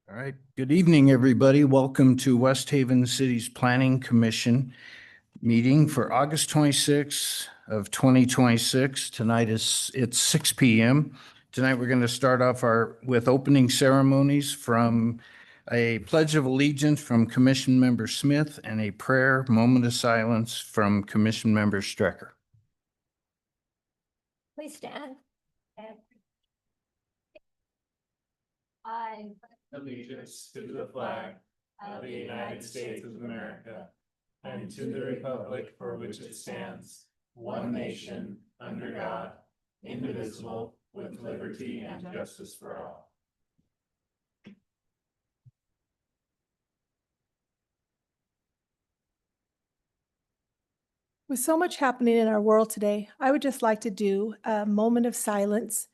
All right. Good evening, everybody. Welcome to West Haven City's Planning Commission meeting for August 26th of 2026. Tonight it's 6 p.m. Tonight we're going to start off with opening ceremonies from a Pledge of Allegiance from Commission Member Smith and a prayer moment of silence from Commission Member Strecker. Please stand. I allegiance to the flag of the United States of America and to the republic for which it stands, one nation, under God, indivisible, with liberty and justice for all. With so much happening in our world today, I would just like to do a moment of silence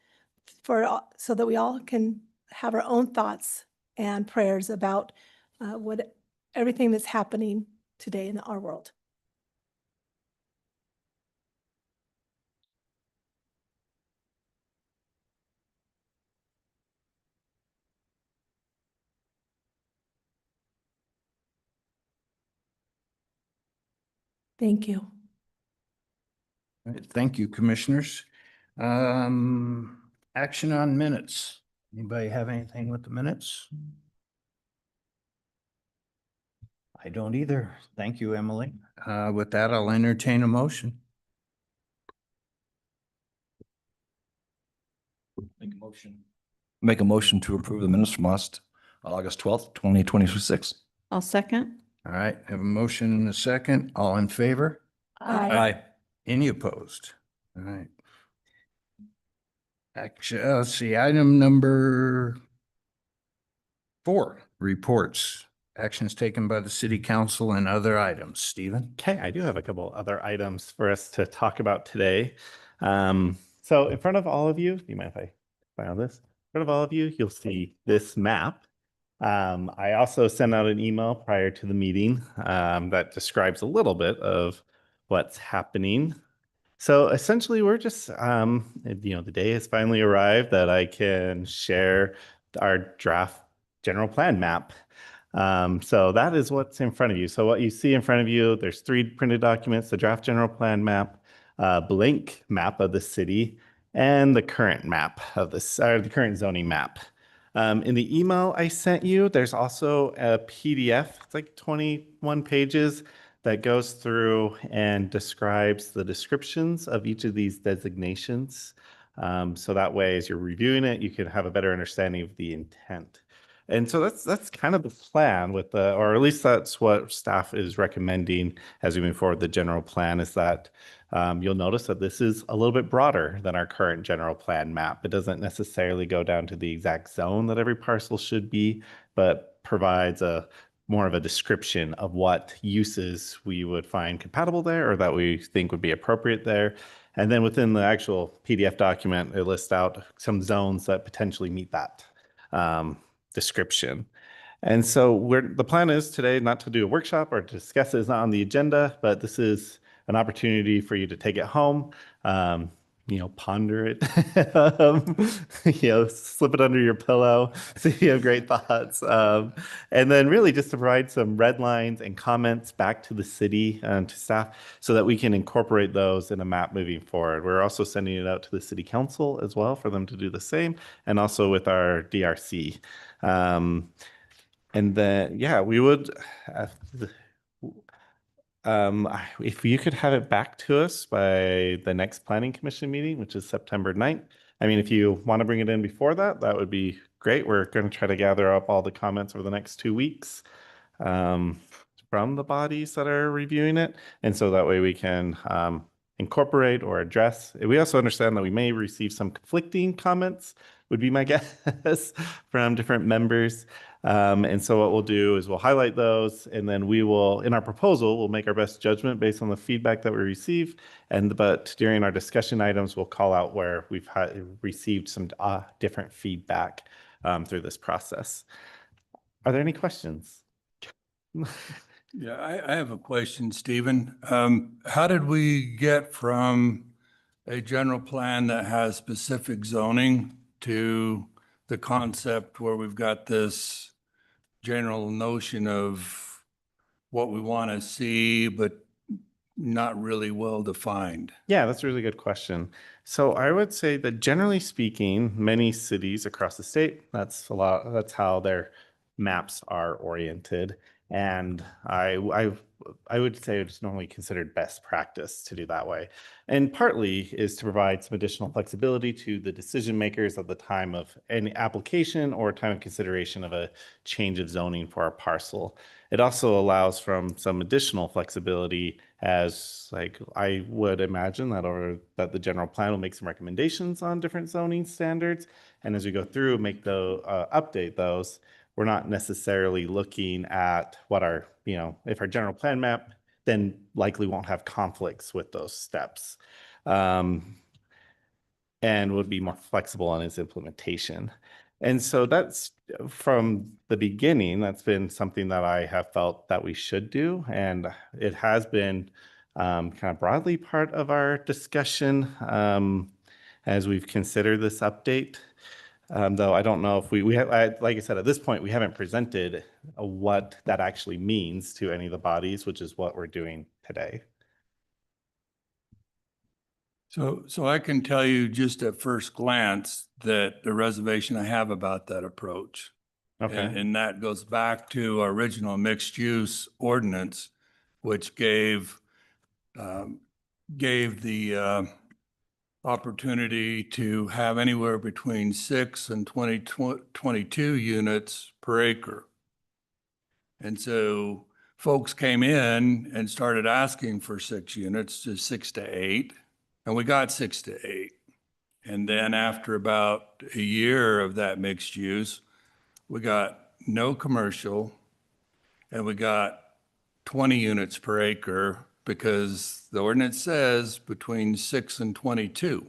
so that we all can have our own thoughts and prayers about everything that's happening today in our world. Thank you. All right, thank you, commissioners. Action on minutes. Anybody have anything with the minutes? I don't either. Thank you, Emily. With that, I'll entertain a motion. Make a motion to approve the minutes from August 12th, 2026. I'll second. All right, have a motion and a second. All in favor? Aye. Any opposed? All right. Action, let's see, item number 4, reports. Actions taken by the city council and other items. Stephen? Okay, I do have a couple other items for us to talk about today. So in front of all of you, do you mind if I file this? In front of all of you, you'll see this map. I also sent out an email prior to the meeting that describes a little bit of what's happening. So essentially, we're just, the day has finally arrived that I can share our draft general plan map. So that is what's in front of you. So what you see in front of you, there's 3 printed documents: the draft general plan map, blank map of the city, and the current map of the current zoning map. In the email I sent you, there's also a PDF. It's like 21 pages that goes through and describes the descriptions of each of these designations. So that way, as you're reviewing it, you can have a better understanding of the intent. And so that's kind of the plan with or at least that's what staff is recommending as we move forward. The general plan is that you'll notice that this is a little bit broader than our current general plan map. It doesn't necessarily go down to the exact zone that every parcel should be, but provides more of a description of what uses we would find compatible there or that we think would be appropriate there. And then within the actual PDF document, it lists out some zones that potentially meet that description. And so the plan is today not to do a workshop or discuss it. It's not on the agenda, but this is an opportunity for you to take it home, ponder it, slip it under your pillow, see if you have great thoughts. And then really just to provide some red lines and comments back to the city and to staff so that we can incorporate those in a map moving forward. We're also sending it out to the city council as well for them to do the same, and also with our DRC. And then, we would, if you could have it back to us by the next planning commission meeting, which is September 9th. I mean, if you want to bring it in before that, that would be great. We're going to try to gather up all the comments over the next 2 weeks from the bodies that are reviewing it. And so that way we can incorporate or address. We also understand that we may receive some conflicting comments, would be my guess, from different members. And so what we'll do is we'll highlight those, and then we will, in our proposal, we'll make our best judgment based on the feedback that we receive. But during our discussion items, we'll call out where we've received some different feedback through this process. Are there any questions? Yeah, I have a question, Stephen. How did we get from a general plan that has specific zoning to the concept where we've got this general notion of what we want to see, but not really well defined. Yeah, that's a really good question. So I would say that generally speaking, many cities across the state, that's how their maps are oriented. And I would say it's normally considered best practice to do that way. And partly is to provide some additional flexibility to the decision makers at the time of any application or time of consideration of a change of zoning for a parcel. It also allows from some additional flexibility as like I would imagine that the general plan will make some recommendations on different zoning standards. And as we go through, update those, we're not necessarily looking at what our, if our general plan map then likely won't have conflicts with those steps. And would be more flexible on its implementation. And so that's from the beginning, that's been something that I have felt that we should do. And it has been kind of broadly part of our discussion as we've considered this update. Though I don't know if we have, like I said, at this point, we haven't presented what that actually means to any of the bodies, which is what we're doing today. So I can tell you just at first glance that the reservation I have about that approach. Okay. And that goes back to our original mixed use ordinance, which gave the opportunity to have anywhere between 6 and 22 units per acre. And so folks came in and started asking for 6 units to 6 to 8. And we got 6 to 8. And then after about a year of that mixed use, we got no commercial and we got 20 units per acre because the ordinance says between 6 and 22.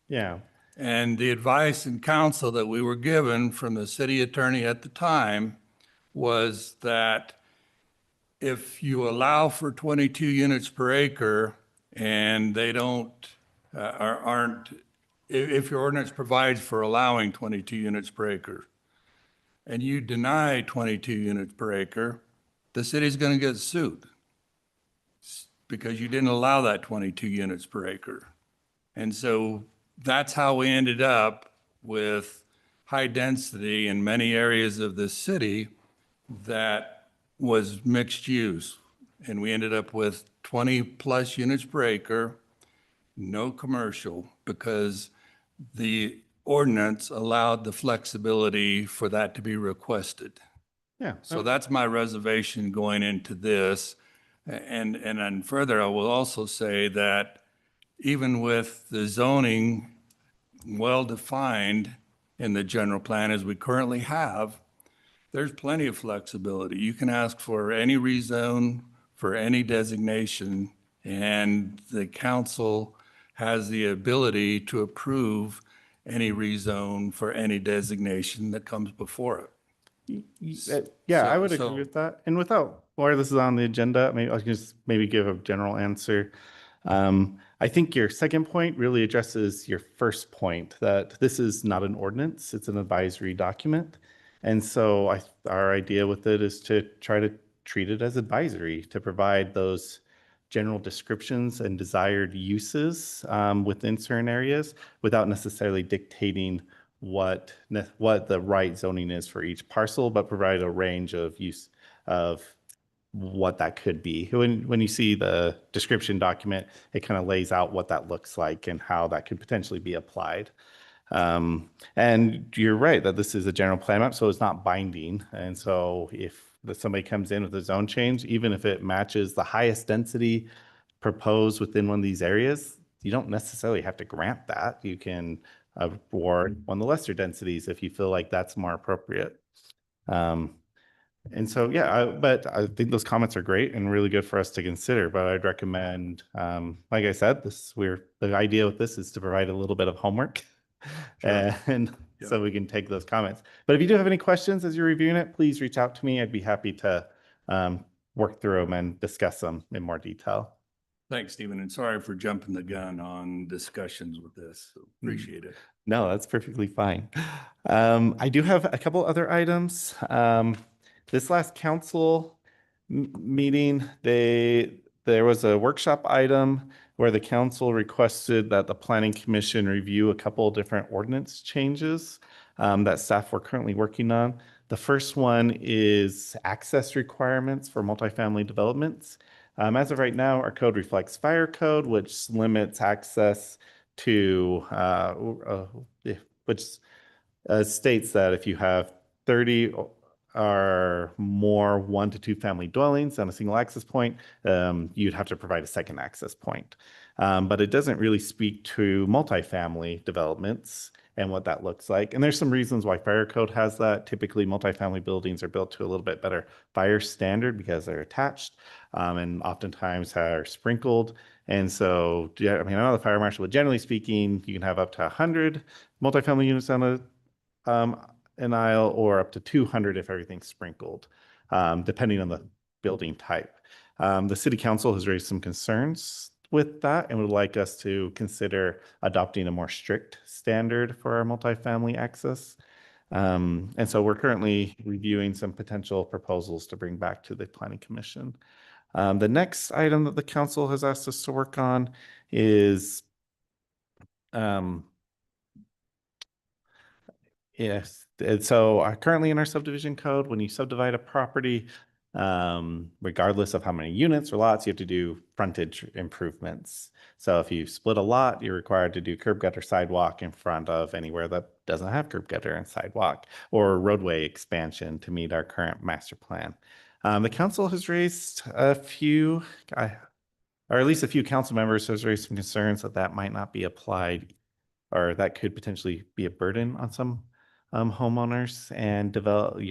Yeah. And the advice and counsel that we were given from the city attorney at the time was that if you allow for 22 units per acre and they if your ordinance provides for allowing 22 units per acre and you deny 22 units per acre, the city's going to get sued because you didn't allow that 22 units per acre. And so that's how we ended up with high density in many areas of the city that was mixed use. And we ended up with 20 plus units per acre, no commercial, because the ordinance allowed the flexibility for that to be requested. Yeah. So that's my reservation going into this. And then further, I will also say that even with the zoning well-defined in the general plan as we currently have, there's plenty of flexibility. You can ask for any rezone for any designation, and the council has the ability to approve any rezone for any designation that comes before it. Yeah, I So- would so- agree with that. And without, while this is on the agenda, maybe I can just maybe give a general answer. I think your second point really addresses your first point, that this is not an ordinance, it's an advisory document. And so our idea with it is to try to treat it as advisory, to provide those general descriptions and desired uses within certain areas without necessarily dictating what the right zoning is for each parcel, but provide a range of use of what that could be. When you see the description document, it kind of lays out what that looks like and how that could potentially be applied. And you're right that this is a general plan map, so it's not binding. And so if somebody comes in with a zone change, even if it matches the highest density proposed within one of these areas, you don't necessarily have to grant that. You can award one of the lesser densities if you feel like that's more appropriate. And so, yeah, but I think those comments are great and really good for us to consider. But I'd recommend, like I said, the idea with this is to provide a little bit of homework, and so we can take those comments. But if you do have any questions as you're reviewing it, please reach out to me. I'd be happy to work through them and discuss them in more detail. Thanks, Stephen, and sorry for jumping the gun on discussions with this. Appreciate it. No, that's perfectly fine. I do have a couple other items. this last council meeting, there was a workshop item where the council requested that the planning commission review a couple of different ordinance changes that staff were currently working on. The first one is access requirements for multifamily developments. As of right now, our code reflects fire code, which limits access to, which states that if you have 30 or more 1 to 2 family dwellings on a single access point, you'd have to provide a second access point. But it doesn't really speak to multifamily developments and what that looks like. And there's some reasons why fire code has that. Typically, multifamily buildings are built to a little bit better fire standard because they're attached and oftentimes are sprinkled. And so, yeah, I mean, I know the fire marshal, but generally speaking, you can have up to 100 multifamily units on an aisle or up to 200 if everything's sprinkled, depending on the building type. The city council has raised some concerns with that and would like us to consider adopting a more strict standard for our multifamily access. And so we're currently reviewing some potential proposals to bring back to the planning commission. The next item that the council has asked us to work on is yes, and so currently in our subdivision code, when you subdivide a property, regardless of how many units or lots, you have to do frontage improvements. So if you split a lot, you're required to do curb gutter sidewalk in front of anywhere that doesn't have curb gutter and sidewalk, or roadway expansion to meet our current master plan. The council has raised a few, or at least a few council members has raised some concerns that that might not be applied, or that could potentially be a burden on some homeowners and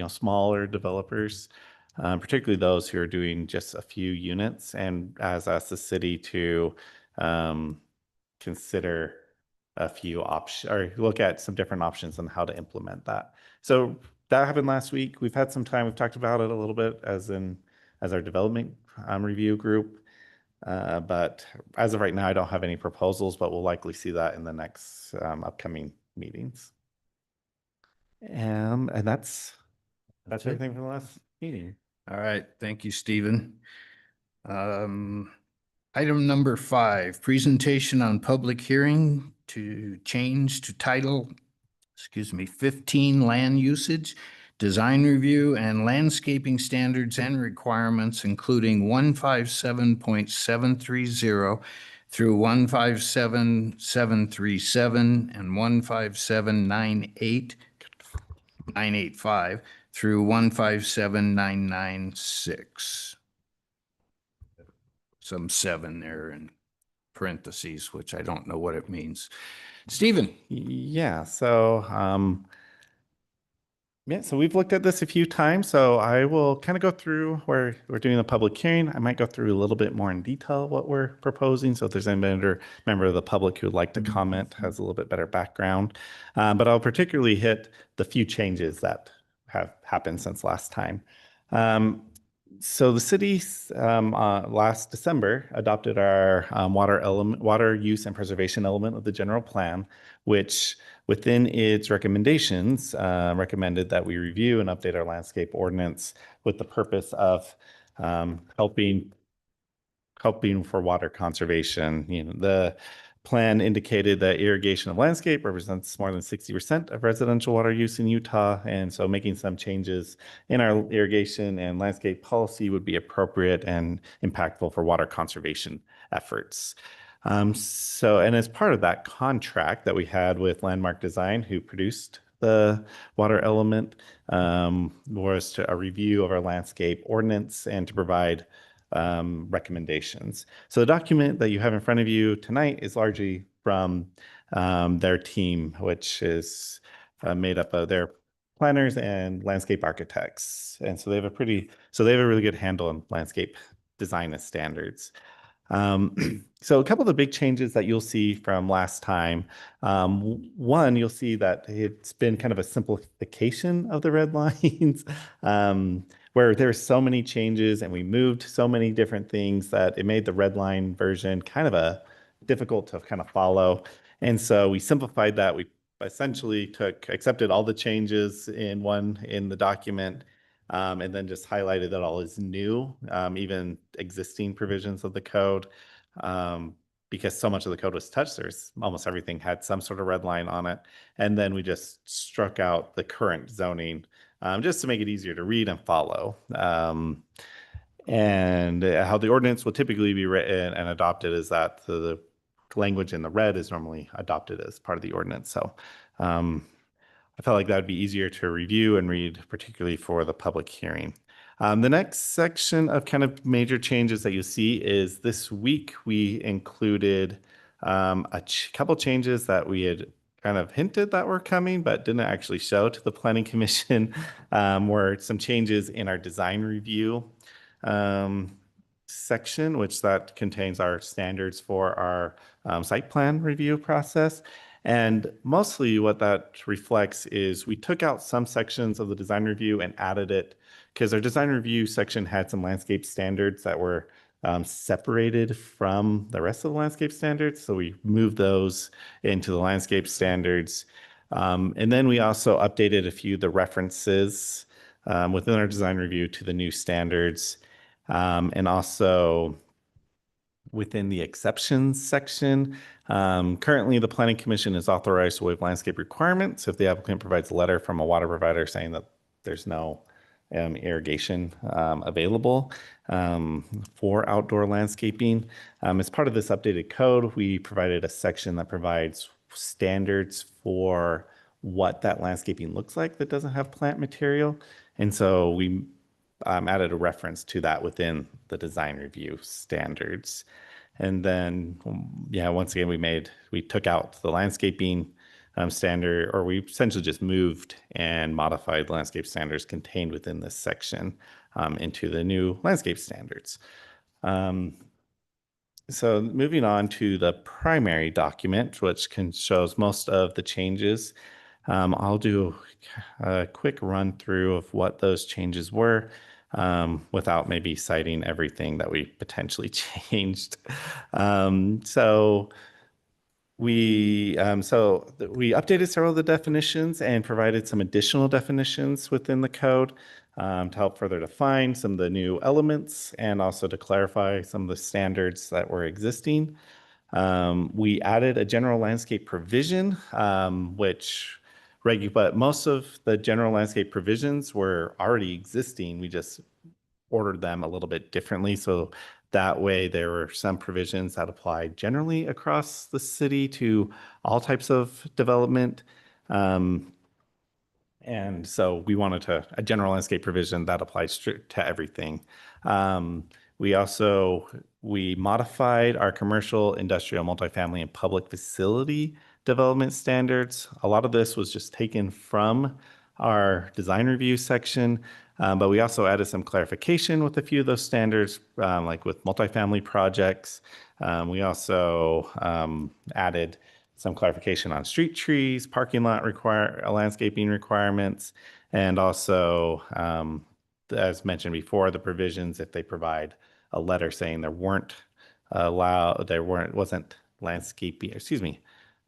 smaller developers, particularly those who are doing just a few units, and has asked the city to consider a few options or look at some different options on how to implement that. So that happened last week. We've had some time. We've talked about it a little bit as our development review group. But as of right now, I don't have any proposals, but we'll likely see that in the next upcoming meetings. And that's everything from the last meeting. All right, thank you, Stephen. Item number 5, presentation on public hearing to change to title, 15 land usage, design review and landscaping standards and requirements, including 157.730 through 157.737 and 157.985 through 157.996. Some 7 there in parentheses, which I don't know what it means. Stephen. Yeah, so so we've looked at this a few times, so I will kind of go through where we're doing the public hearing. I might go through a little bit more in detail what we're proposing. So if there's any member of the public who would like to comment, has a little bit better background. But I'll particularly hit the few changes that have happened since last time. So the city last December adopted our water use and preservation element of the general plan, which within its recommendations recommended that we review and update our landscape ordinance with the purpose of helping for water conservation. The plan indicated that irrigation of landscape represents more than 60% of residential water use in Utah. And so making some changes in our irrigation and landscape policy would be appropriate and impactful for water conservation efforts. And as part of that contract that we had with Landmark Design, who produced the water element, was to a review of our landscape ordinance and to provide recommendations. So the document that you have in front of you tonight is largely from their team, which is made up of their planners and landscape architects. And so they have a really good handle on landscape design and standards. So a couple of the big changes that you'll see from last time. One, you'll see that it's been kind of a simplification of the red lines. Where there's so many changes and we moved so many different things that it made the red line version kind of difficult to kind of follow. And so we simplified that. We essentially accepted all the changes in the document, and then just highlighted that all is new, even existing provisions of the code. Because so much of the code was touched, there's almost everything had some sort of red line on it. And then we just struck out the current zoning, just to make it easier to read and follow. And how the ordinance will typically be written and adopted is that the language in the red is normally adopted as part of the ordinance. So I felt like that would be easier to review and read, particularly for the public hearing. The next section of kind of major changes that you see is this week we included a couple changes that we had kind of hinted that were coming, but didn't actually show to the Planning Commission, were some changes in our design review section, which that contains our standards for our site plan review process. And mostly what that reflects is we took out some sections of the design review and added it because our design review section had some landscape standards that were separated from the rest of the landscape standards. So we moved those into the landscape standards. And then we also updated a few of the references within our design review to the new standards. And also within the exceptions section, currently the Planning Commission is authorized to waive landscape requirements if the applicant provides a letter from a water provider saying that there's no irrigation available for outdoor landscaping. As part of this updated code, we provided a section that provides standards for what that landscaping looks like that doesn't have plant material. And so we added a reference to that within the design review standards. And then, yeah, once again, we took out the landscaping standard, or we essentially just moved and modified the landscape standards contained within this section into the new landscape standards. So moving on to the primary document, which shows most of the changes. I'll do a quick run through of what those changes were without maybe citing everything that we potentially changed. So we updated several of the definitions and provided some additional definitions within the code to help further define some of the new elements and also to clarify some of the standards that were existing. We added a general landscape provision, but most of the general landscape provisions were already existing. We just ordered them a little bit differently. So that way there were some provisions that applied generally across the city to all types of development. And so we wanted a general landscape provision that applies to everything. We modified our commercial, industrial, multifamily, and public facility development standards. A lot of this was just taken from our design review section, but we also added some clarification with a few of those standards, like with multifamily projects. We also added some clarification on street trees, parking lot landscaping requirements, and also, as mentioned before, the provisions if they provide a letter saying wasn't landscaping,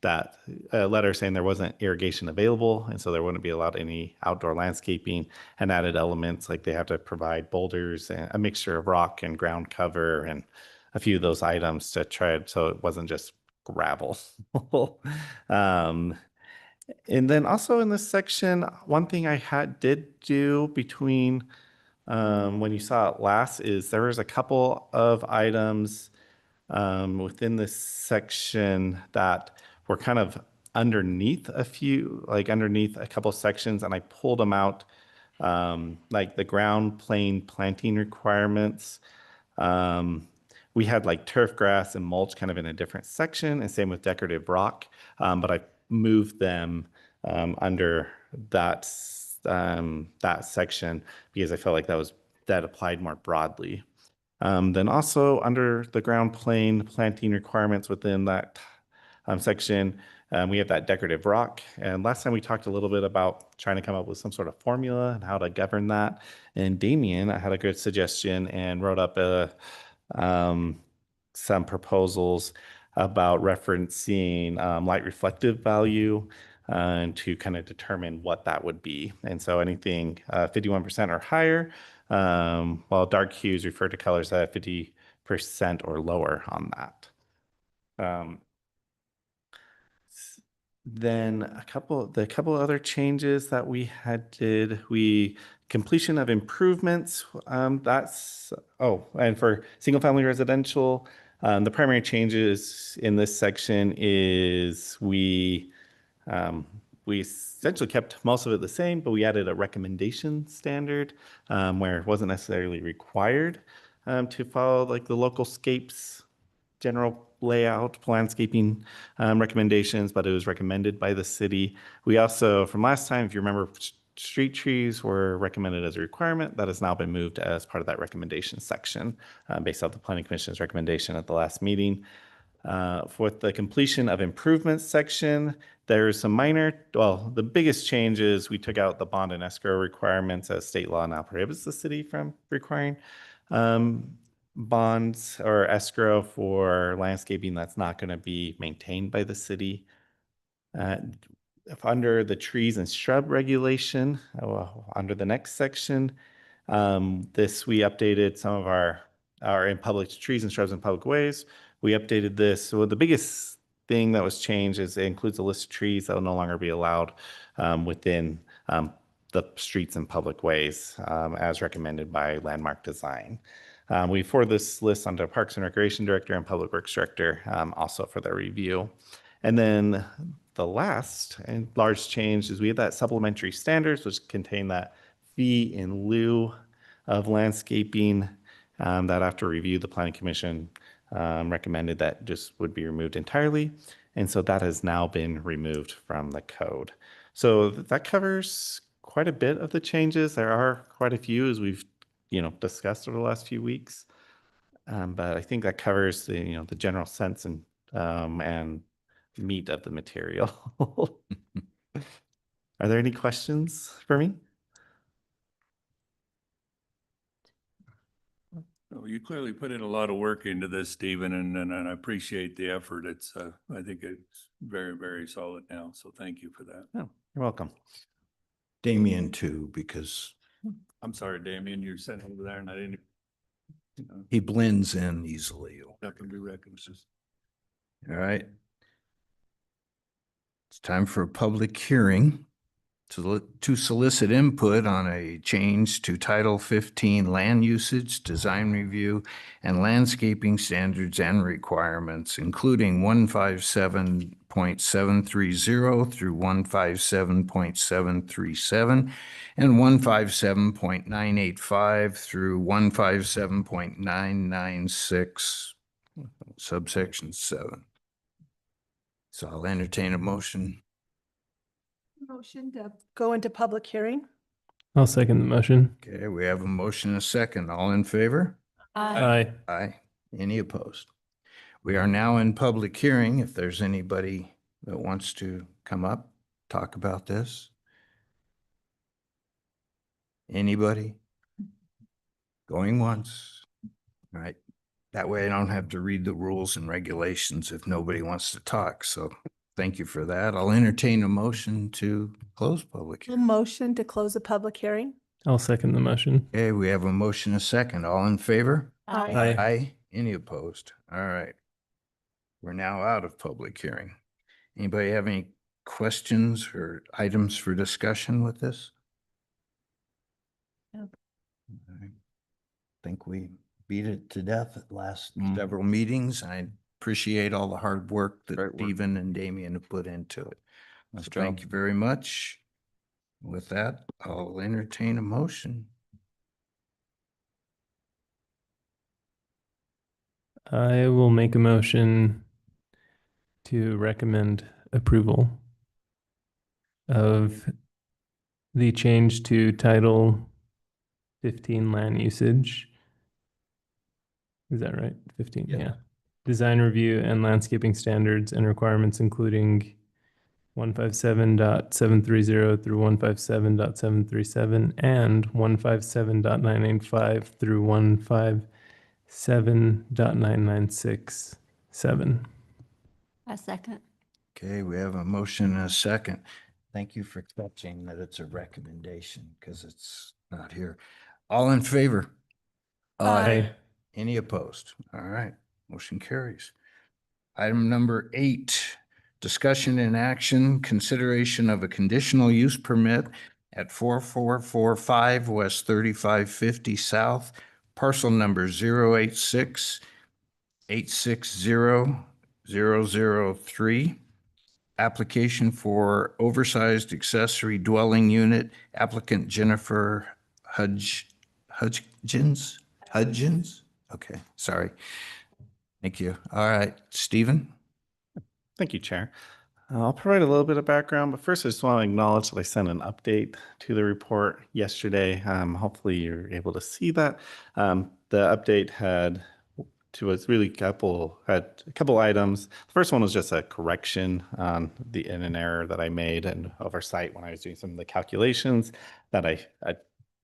that letter saying there wasn't irrigation available, and so there wouldn't be allowed any outdoor landscaping, and added elements like they have to provide boulders and a mixture of rock and ground cover and a few of those items to try it so it wasn't just gravel. And then also in this section, one thing I did do between when you saw it last is there was a couple of items within this section that were kind of underneath a couple sections, and I pulled them out, like the ground plane planting requirements. We had like turf grass and mulch kind of in a different section, and same with decorative rock, but I moved them under that section because I felt like that applied more broadly. Then also under the ground plane planting requirements within that section, we have that decorative rock. And last time we talked a little bit about trying to come up with some sort of formula and how to govern that. And Damien had a good suggestion and wrote up some proposals about referencing light reflective value and to kind of determine what that would be. And so anything 51% or higher, while dark hues refer to colors that have 50% or lower on that. Then a couple other changes that we completion of improvements. And for single family residential, the primary changes in this section is we essentially kept most of it the same, but we added a recommendation standard where it wasn't necessarily required to follow like the local scapes general layout, landscaping recommendations, but it was recommended by the city. We also, from last time, if you remember, street trees were recommended as a requirement. That has now been moved as part of that recommendation section based off the Planning Commission's recommendation at the last meeting. For the completion of improvements section, there's some the biggest change is we took out the bond and escrow requirements as state law now prohibits the city from requiring bonds or escrow for landscaping that's not going to be maintained by the city. Under the trees and shrub regulation, under the next section, we updated some of our in public trees and shrubs in public ways. We updated this. So the biggest thing that was changed is it includes a list of trees that will no longer be allowed within the streets and public ways as recommended by Landmark Design. We forward this list onto Parks and Recreation Director and Public Works Director also for their review. And then the last and large change is we have that supplementary standards, which contain that fee in lieu of landscaping that after review, the Planning Commission recommended that just would be removed entirely. And so that has now been removed from the code. So that covers quite a bit of the changes. There are quite a few as we've discussed over the last few weeks. But I think that covers the general sense and meat of the material. Are there any questions for me? Well, you clearly put in a lot of work into this, Stephen, and I appreciate the effort. I think it's very, very solid now. So thank you for that. Oh, you're welcome. Damien too, because I'm sorry, Damien, you're sitting over there and I didn't. he blends in easily. That can be recognized. All right. It's time for a public hearing to solicit input on a change to Title 15 land usage, design review, and landscaping standards and requirements, including 157.730 through 157.737 and 157.985 through 157.996, subsection 7. So I'll entertain a motion. Motion to go into public hearing. I'll second the motion. Okay, we have a motion and a second. All in favor? Aye. Aye. Any opposed? We are now in public hearing. If there's anybody that wants to come up, talk about this. Anybody? Going once? All right. That way I don't have to read the rules and regulations if nobody wants to talk. So thank you for that. I'll entertain a motion to close public A hearing. motion to close the public hearing. I'll second the motion. Okay, we have a motion and a second. All in favor? Aye. Aye. Any opposed? All right. We're now out of public hearing. Anybody have any questions or items for discussion with this? No. All right. Think we beat it to death at last Mhm. several meetings. I appreciate all the hard work that Great work. Stephen and Damien have put into it. Nice So thank job. you very much. With that, I'll entertain a motion. I will make a motion to recommend approval of the change to Title 15 land usage. Is that right? 15, Yeah. yeah. Design review and landscaping standards and requirements, including 157.730 through 157.737 and 157.985 through 157.9967. A second. Okay, we have a motion and a second. Thank you for catching that it's a recommendation because it's not here. All in favor? Aye. Any opposed? All right, motion carries. Item number 8, discussion and action, consideration of a conditional use permit at 4445 West 3550 South, parcel number 086-860-003. Application for oversized accessory dwelling unit, applicant Jennifer Hudgens? Okay, sorry. Thank you. All right, Stephen? Thank you, Chair. I'll provide a little bit of background, but first I just want to acknowledge that I sent an update to the report yesterday. Hopefully you're able to see that. The update had had a couple items. The first one was just a correction on an error that I made and oversight when I was doing some of the calculations that I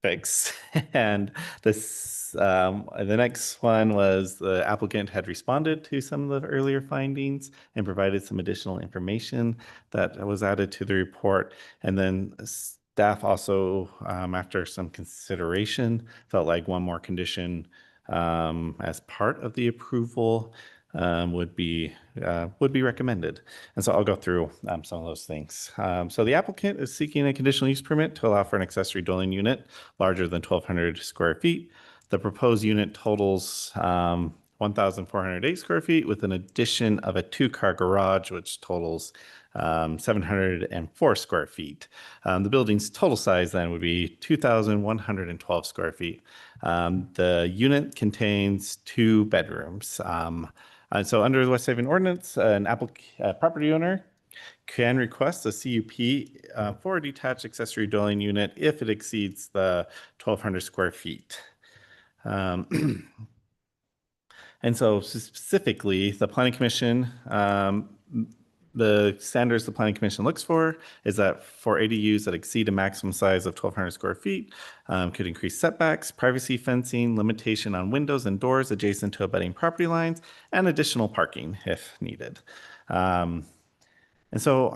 fixed. And the next one was the applicant had responded to some of the earlier findings and provided some additional information that was added to the report. And then staff also, after some consideration, felt like one more condition as part of the approval would be recommended. And so I'll go through some of those things. So the applicant is seeking a conditional use permit to allow for an accessory dwelling unit larger than 1,200 square feet. The proposed unit totals 1,408 square feet with an addition of a 2-car garage, which totals 704 square feet. The building's total size then would be 2,112 square feet. The unit contains 2 bedrooms. And so under the West Haven ordinance, an property owner can request a CUP for a detached accessory dwelling unit if it exceeds the 1,200 square feet. And so specifically, the Planning Commission, the standards the Planning Commission looks for is that for ADUs that exceed a maximum size of 1,200 square feet, could increase setbacks, privacy fencing, limitation on windows and doors adjacent to abutting property lines, and additional parking if needed. And so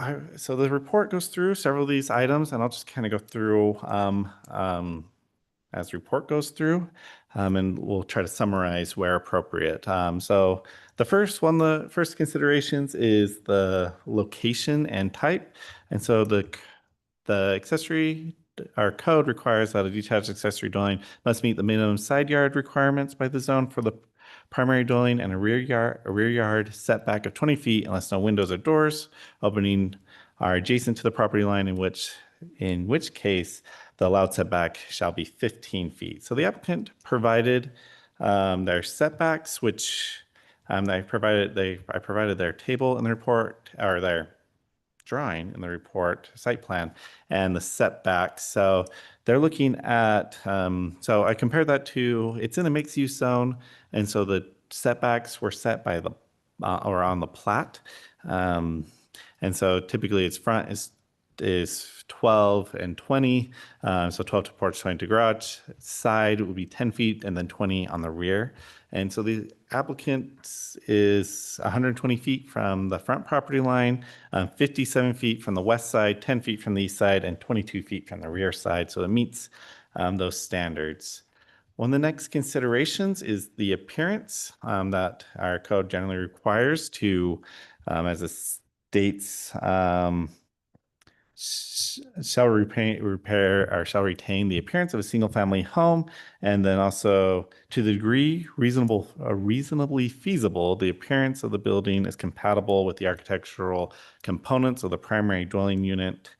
the report goes through several of these items, and I'll just kind of go through as the report goes through, and we'll try to summarize where appropriate. So the first considerations is the location and type. And so the accessory, our code requires that a detached accessory dwelling must meet the minimum side yard requirements by the zone for the primary dwelling and a rear yard setback of 20 feet unless no windows or doors opening are adjacent to the property line, in which case the allowed setback shall be 15 feet. So the applicant provided their setbacks, which I provided their table in the report, or their drawing in the report, site plan, and the setbacks. So they're looking at, so I compared that to, it's in a mixed use zone, and so the setbacks were set by the, or on the plat. And so typically its front is 12 and 20, so 12 to porch, 20 to garage. Side would be 10 feet and then 20 on the rear. And so the applicant is 120 feet from the front property line, 57 feet from the west side, 10 feet from the east side, and 22 feet from the rear side. So it meets those standards. One of the next considerations is the appearance that our code generally requires to, as it states, shall retain the appearance of a single family home, and then also to the degree reasonably feasible, the appearance of the building is compatible with the architectural components of the primary dwelling unit.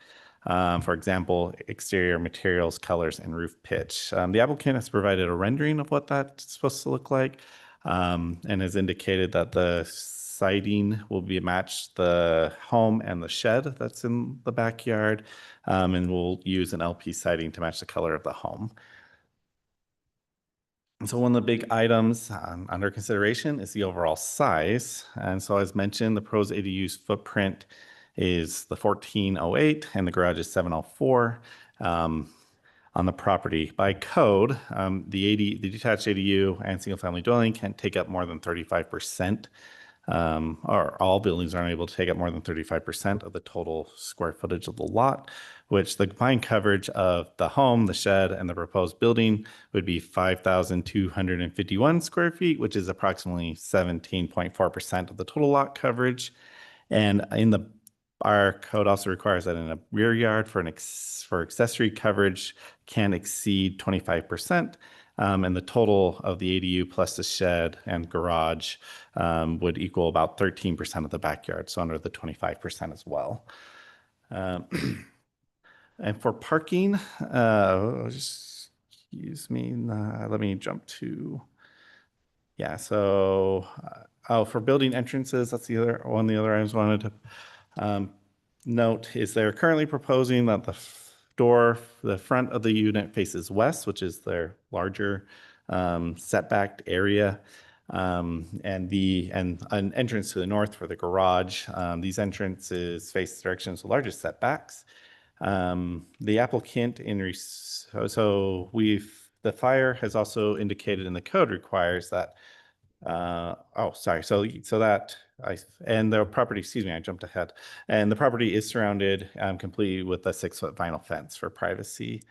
For example, exterior materials, colors, and roof pitch. The applicant has provided a rendering of what that's supposed to look like, and has indicated that the siding will be matched the home and the shed that's in the backyard, and we'll use an LP siding to match the color of the home. And so one of the big items under consideration is the overall size. And so as mentioned, the proposed ADU's footprint is the 1408 and the garage is 704 on the property. By code, the detached ADU and single family dwelling can't take up more than 35% or all buildings aren't able to take up more than 35% of the total square footage of the lot, which the combined coverage of the home, the shed, and the proposed building would be 5,251 square feet, which is approximately 17.4% of the total lot coverage. And our code also requires that in a rear yard for accessory coverage can exceed 25%. And the total of the ADU plus the shed and garage would equal about 13% of the backyard, so under the 25% as well. And for parking, just excuse me, let me jump to, yeah, so, for building entrances, that's the other items I wanted to note is they're currently proposing that the front of the unit faces west, which is their larger setback area, and an entrance to the north for the garage. These entrances face the directions of the largest setbacks. The applicant the fire has also indicated in the code requires that and the property, excuse me, I jumped ahead. And the property is surrounded completely with a 6-foot vinyl fence for privacy.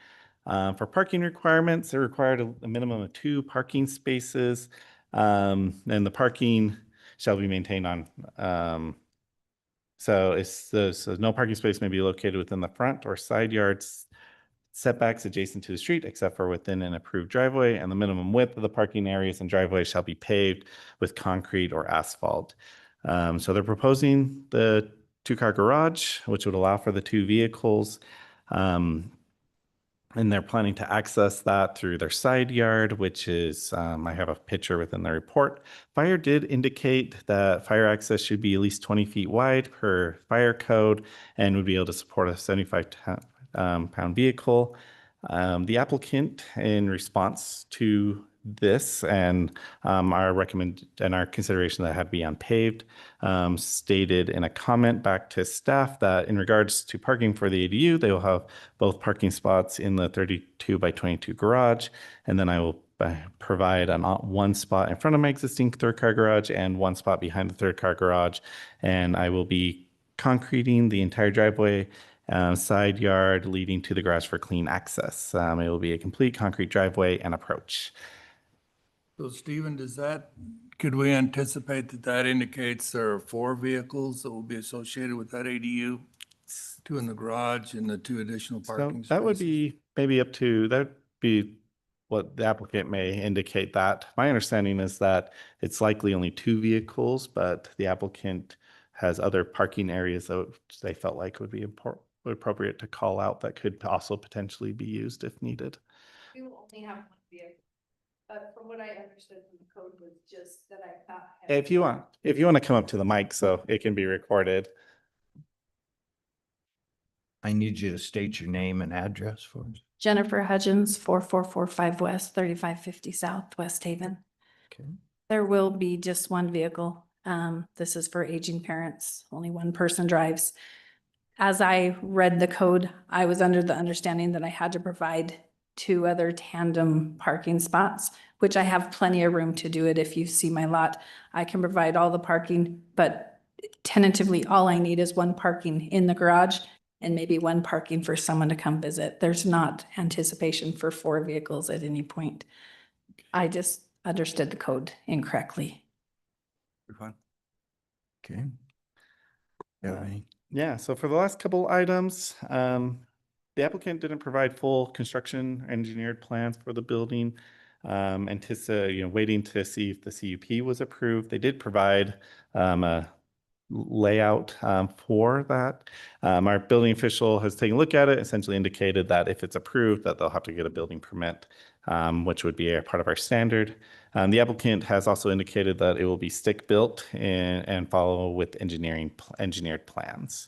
For parking requirements, they're required a minimum of 2 parking spaces. And the parking shall be maintained on, so no parking space may be located within the front or side yards setbacks adjacent to the street, except for within an approved driveway, and the minimum width of the parking areas and driveways shall be paved with concrete or asphalt. So they're proposing the 2-car garage, which would allow for the 2 vehicles. And they're planning to access that through their side yard, which is, I have a picture within the report. Fire did indicate that fire access should be at least 20 feet wide per fire code and would be able to support a 75-pound vehicle. The applicant, in response to this and our consideration that had to be unpaved, stated in a comment back to staff that in regards to parking for the ADU, they will have both parking spots in the 32 by 22 garage, and then I will provide one spot in front of my existing 3rd-car garage and 1 spot behind the 3rd-car garage, and I will be concreting the entire driveway, side yard leading to the garage for clean access. It will be a complete concrete driveway and approach. So Stephen, could we anticipate that indicates there are 4 vehicles that will be associated with that ADU? 2 in the garage and the 2 additional parking spaces? That would be maybe that'd be what the applicant may indicate that. My understanding is that it's likely only 2 vehicles, but the applicant has other parking areas that they felt like would be appropriate to call out that could also potentially be used if needed. We will only have 1 vehicle. But from what I understood from the code was just that I thought. If you want to come up to the mic so it can be recorded. I need you to state your name and address for us. Jennifer Hudgens, 4445 West, 3550 South, West Haven. Okay. There will be just 1 vehicle. This is for aging parents. Only 1 person drives. As I read the code, I was under the understanding that I had to provide 2 other tandem parking spots, which I have plenty of room to do it. If you see my lot, I can provide all the parking, but tentatively, all I need is 1 parking in the garage and maybe 1 parking for someone to come visit. There's not anticipation for 4 vehicles at any point. I just understood the code incorrectly. You're fine. Okay. Yeah. Yeah, so for the last couple items, the applicant didn't provide full construction engineered plans for the building. Waiting to see if the CUP was approved. They did provide a layout for that. Our building official has taken a look at it, essentially indicated that if it's approved, that they'll have to get a building permit, which would be a part of our standard. The applicant has also indicated that it will be stick built and follow with engineered plans.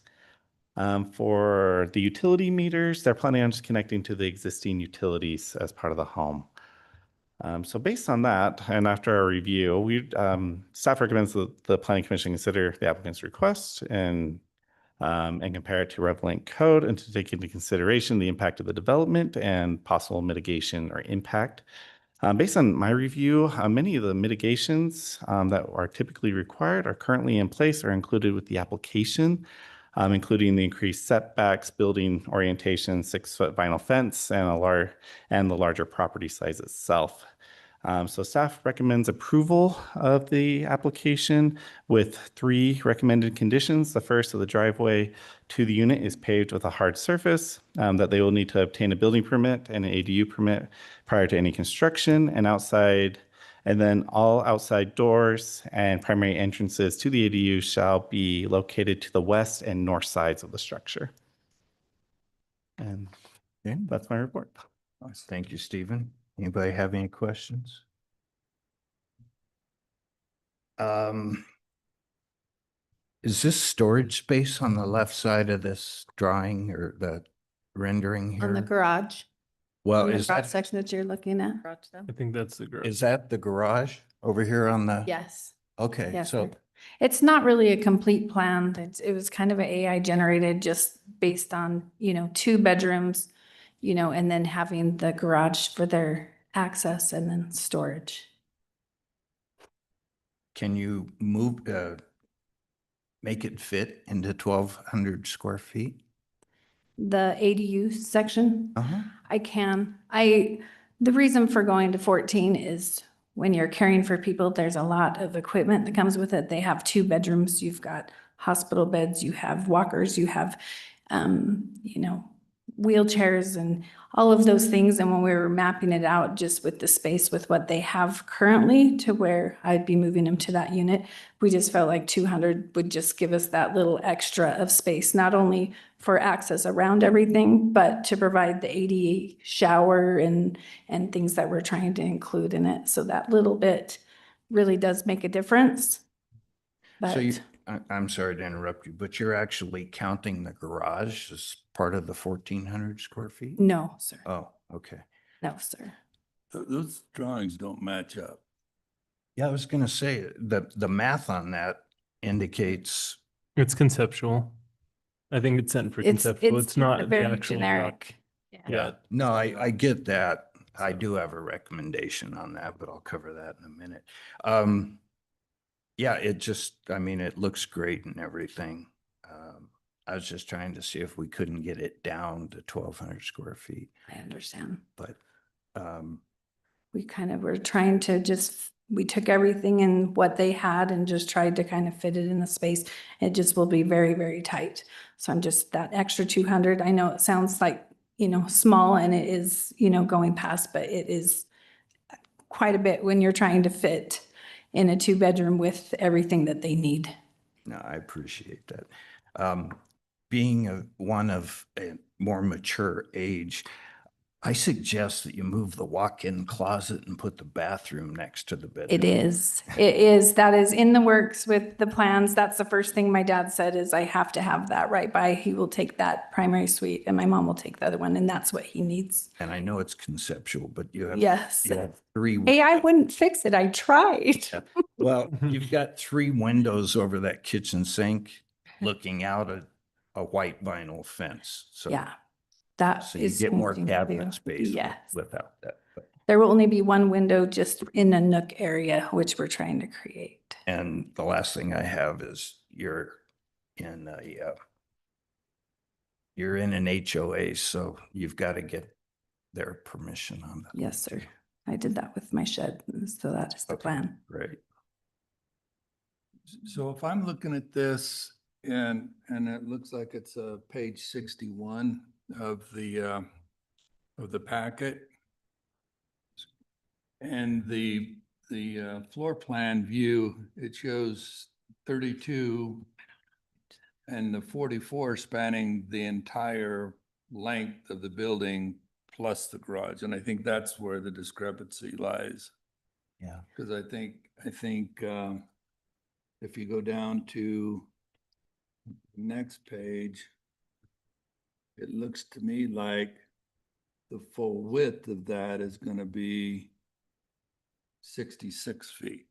For the utility meters, they're planning on just connecting to the existing utilities as part of the home. So based on that, and after our review, staff recommends that the Planning Commission consider the applicant's request and compare it to RevLink code and to take into consideration the impact of the development and possible mitigation or impact. Based on my review, many of the mitigations that are typically required are currently in place or included with the application, including the increased setbacks, building orientation, 6-foot vinyl fence, and the larger property size itself. So staff recommends approval of the application with 3 recommended conditions. The first of the driveway to the unit is paved with a hard surface, that they will need to obtain a building permit and an ADU permit prior to any construction, and then all outside doors and primary entrances to the ADU shall be located to the west and north sides of the structure. And Okay. that's my report. Thank you, Stephen. Anybody have any questions? Is this storage space on the left side of this drawing or the rendering On the here? garage, Well, in the is garage that, section that you're looking at? I think that's the garage. is that the garage over here on the? Yes. Okay, Yes, so, sir. It's not really a complete plan. It was kind of an AI generated just based on, 2 bedrooms, and then having the garage for their access and then storage. can you move, make it fit into 1,200 square feet? The ADU section, Uh-huh. I can. The reason for going to 14 is when you're caring for people, there's a lot of equipment that comes with it. They have 2 bedrooms. You've got hospital beds, you have walkers, you have, wheelchairs and all of those things. And when we were mapping it out just with the space with what they have currently to where I'd be moving them to that unit, we just felt like 200 would just give us that little extra of space, not only for access around everything, but to provide the ADA shower and things that we're trying to include in it. So that little bit really does make a difference. So But you, I'm sorry to interrupt you, but you're actually counting the garage as part of the 1,400 square feet? no, sir. Oh, okay. No, sir. Those drawings don't match up. Yeah, I was gonna say, the math on that indicates, It's conceptual. I think it's sent for It's conceptual. It's not the very actual generic. Yeah. no, I get that. I do have a recommendation on that, but I'll cover that in a minute. Yeah, it just, I mean, it looks great and everything. I was just trying to see if we couldn't get it down to 1,200 square feet, I understand. but, We kind of were trying to we took everything in what they had and just tried to kind of fit it in the space. It just will be very, very tight. So I'm just that extra 200. I know it sounds like, small and it is, going past, but it is quite a bit when you're trying to fit in a 2-bedroom with everything that they need. no, I appreciate that. Being one of a more mature age, I suggest that you move the walk-in closet and put the bathroom next to the bedroom. It is. It is. That is in the works with the plans. That's the first thing my dad said is I have to have that right by. He will take that primary suite and my mom will take the other one. And that's what he needs. And I know it's conceptual, but you have. Yes. You have 3. AI wouldn't fix it. I tried. Well, you've got 3 windows over that kitchen sink looking out at a white vinyl fence. So, Yeah. That so you is. get more changing the view. cabinet space Yes. without that. But- There will only be one window just in a nook area, which we're trying to create. And the last thing I have is you're in an HOA, so you've got to get their permission on that. Yes, sir. I did that with my shed. So that is the Okay. plan. Great. So if I'm looking at this and it looks like it's page 61 of the packet. And the floor plan view, it shows 32 and the 44 spanning the entire length of the building plus the garage. And I think that's where the discrepancy lies. Yeah. Because I think if you go down to the next page, it looks to me like the full width of that is going to be 66 feet.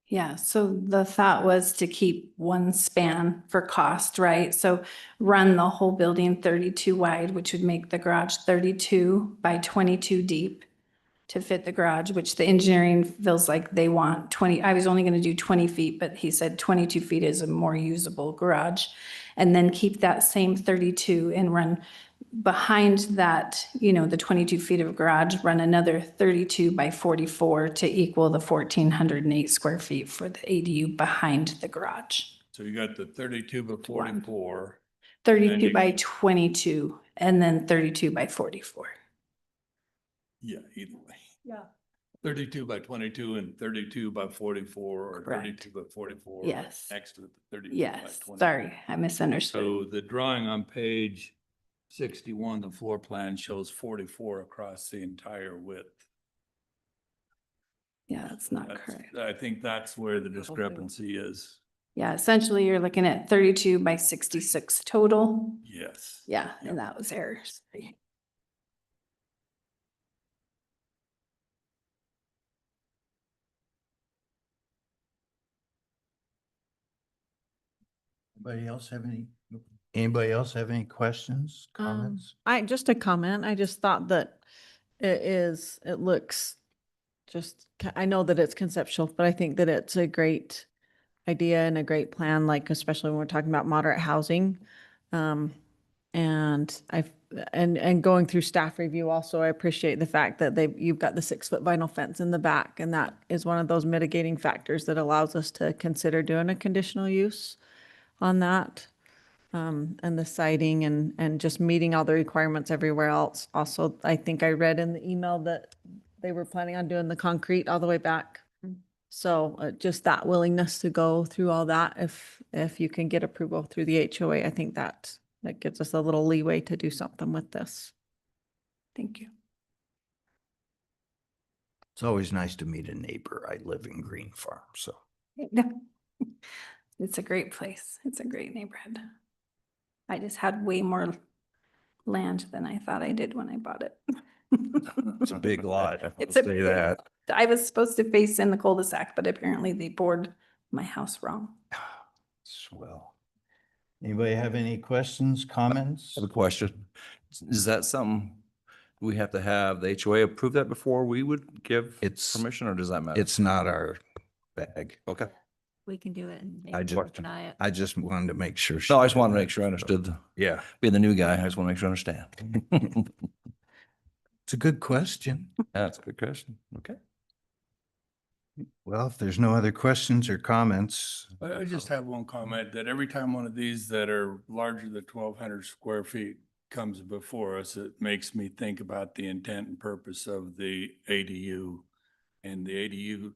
Yeah, so the thought was to keep one span for cost, right? So run the whole building 32 wide, which would make the garage 32 by 22 deep. to fit the garage, which the engineering feels like they want 20. I was only going to do 20 feet, but he said 22 feet is a more usable garage. And then keep that same 32 and run behind that, you know, the 22 feet of garage, run another 32 by 44 to equal the 1,408 square feet for the ADU behind the garage. So you got the 32 by 44. 32 you- by 22 and then 32 by 44. Yeah, either way. Yeah. 32 by 22 and 32 by 44 or Correct. 32 by 44. Yes. Next to the 32 by Yes, 20. sorry, I misunderstood. So the drawing on page 61, the floor plan shows 44 across the entire width. Yeah, that's not That's- correct. I think that's where the discrepancy is. Yeah, essentially you're looking at 32 by 66 total. Yes. Yeah, Yeah. and that was errors. Anybody else have any questions, comments? Just a comment. I just thought that it looks I know that it's conceptual, but I think that it's a great idea and a great plan, like especially when we're talking about moderate housing. And and going through staff review also, I appreciate the fact that you've got the 6-foot vinyl fence in the back, and that is one of those mitigating factors that allows us to consider doing a conditional use on that. And the siding and just meeting all the requirements everywhere else. Also, I think I read in the email that they were planning on doing the concrete all the way back. So just that willingness to go through all that, if you can get approval through the HOA, I think that gives us a little leeway to do something with this. Thank you. It's always nice to meet a neighbor. I live in Green Farm, so. It's a great place. It's a great neighborhood. I just had way more land than I thought I did when I bought it. It's a big lot. I'll It's a say big- that. I was supposed to face in the cul-de-sac, but apparently they bored my house wrong. Swell. Anybody have any questions, comments? I have a question. Is that something we have to have the HOA approve that before we would give It's, permission, or does that matter? it's not our bag. Okay. We can do it and I maybe just- deny it. I just wanted to make sure. No, I just wanted to make sure I understood. Yeah, Being the new guy, I just want to make sure I understand. it's a good question. That's a good question. Okay. Well, if there's no other questions or comments, I just have one comment that every time one of these that are larger than 1,200 square feet comes before us, it makes me think about the intent and purpose of the ADU. And the ADU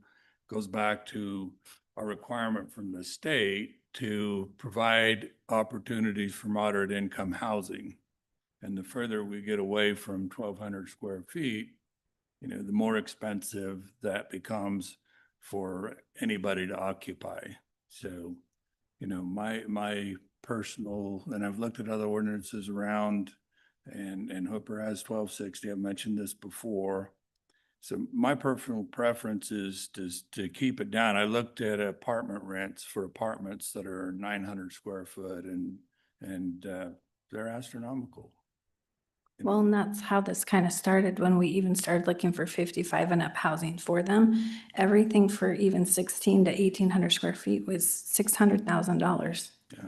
goes back to a requirement from the state to provide opportunities for moderate income housing. And the further we get away from 1,200 square feet, you know, the more expensive that becomes for anybody to occupy. So, you know, my personal, and I've looked at other ordinances around, and Hooper has 1260. I've mentioned this before. So my personal preference is to keep it down. I looked at apartment rents for apartments that are 900 square foot and they're astronomical. You know, Well, and that's how this kind of started when we even started looking for 55 and up housing for them. Everything for even 16 to 1,800 square feet was $600,000. yeah.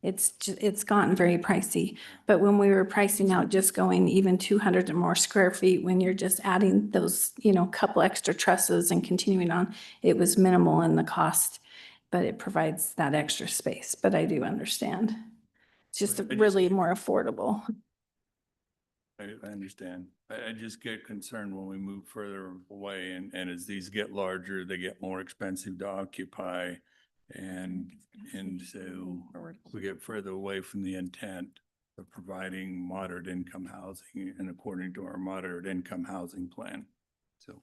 It's gotten very pricey, but when we were pricing out just going even 200 or more square feet, when you're just adding those, you know, couple extra trusses and continuing on, it was minimal in the cost, but it provides that extra space. But I do understand. It's just I just- really more affordable. I understand. I just get concerned when we move further away and as these get larger, they get more expensive to occupy. And so we get further away from the intent of providing moderate income housing and according to our moderate income housing plan. So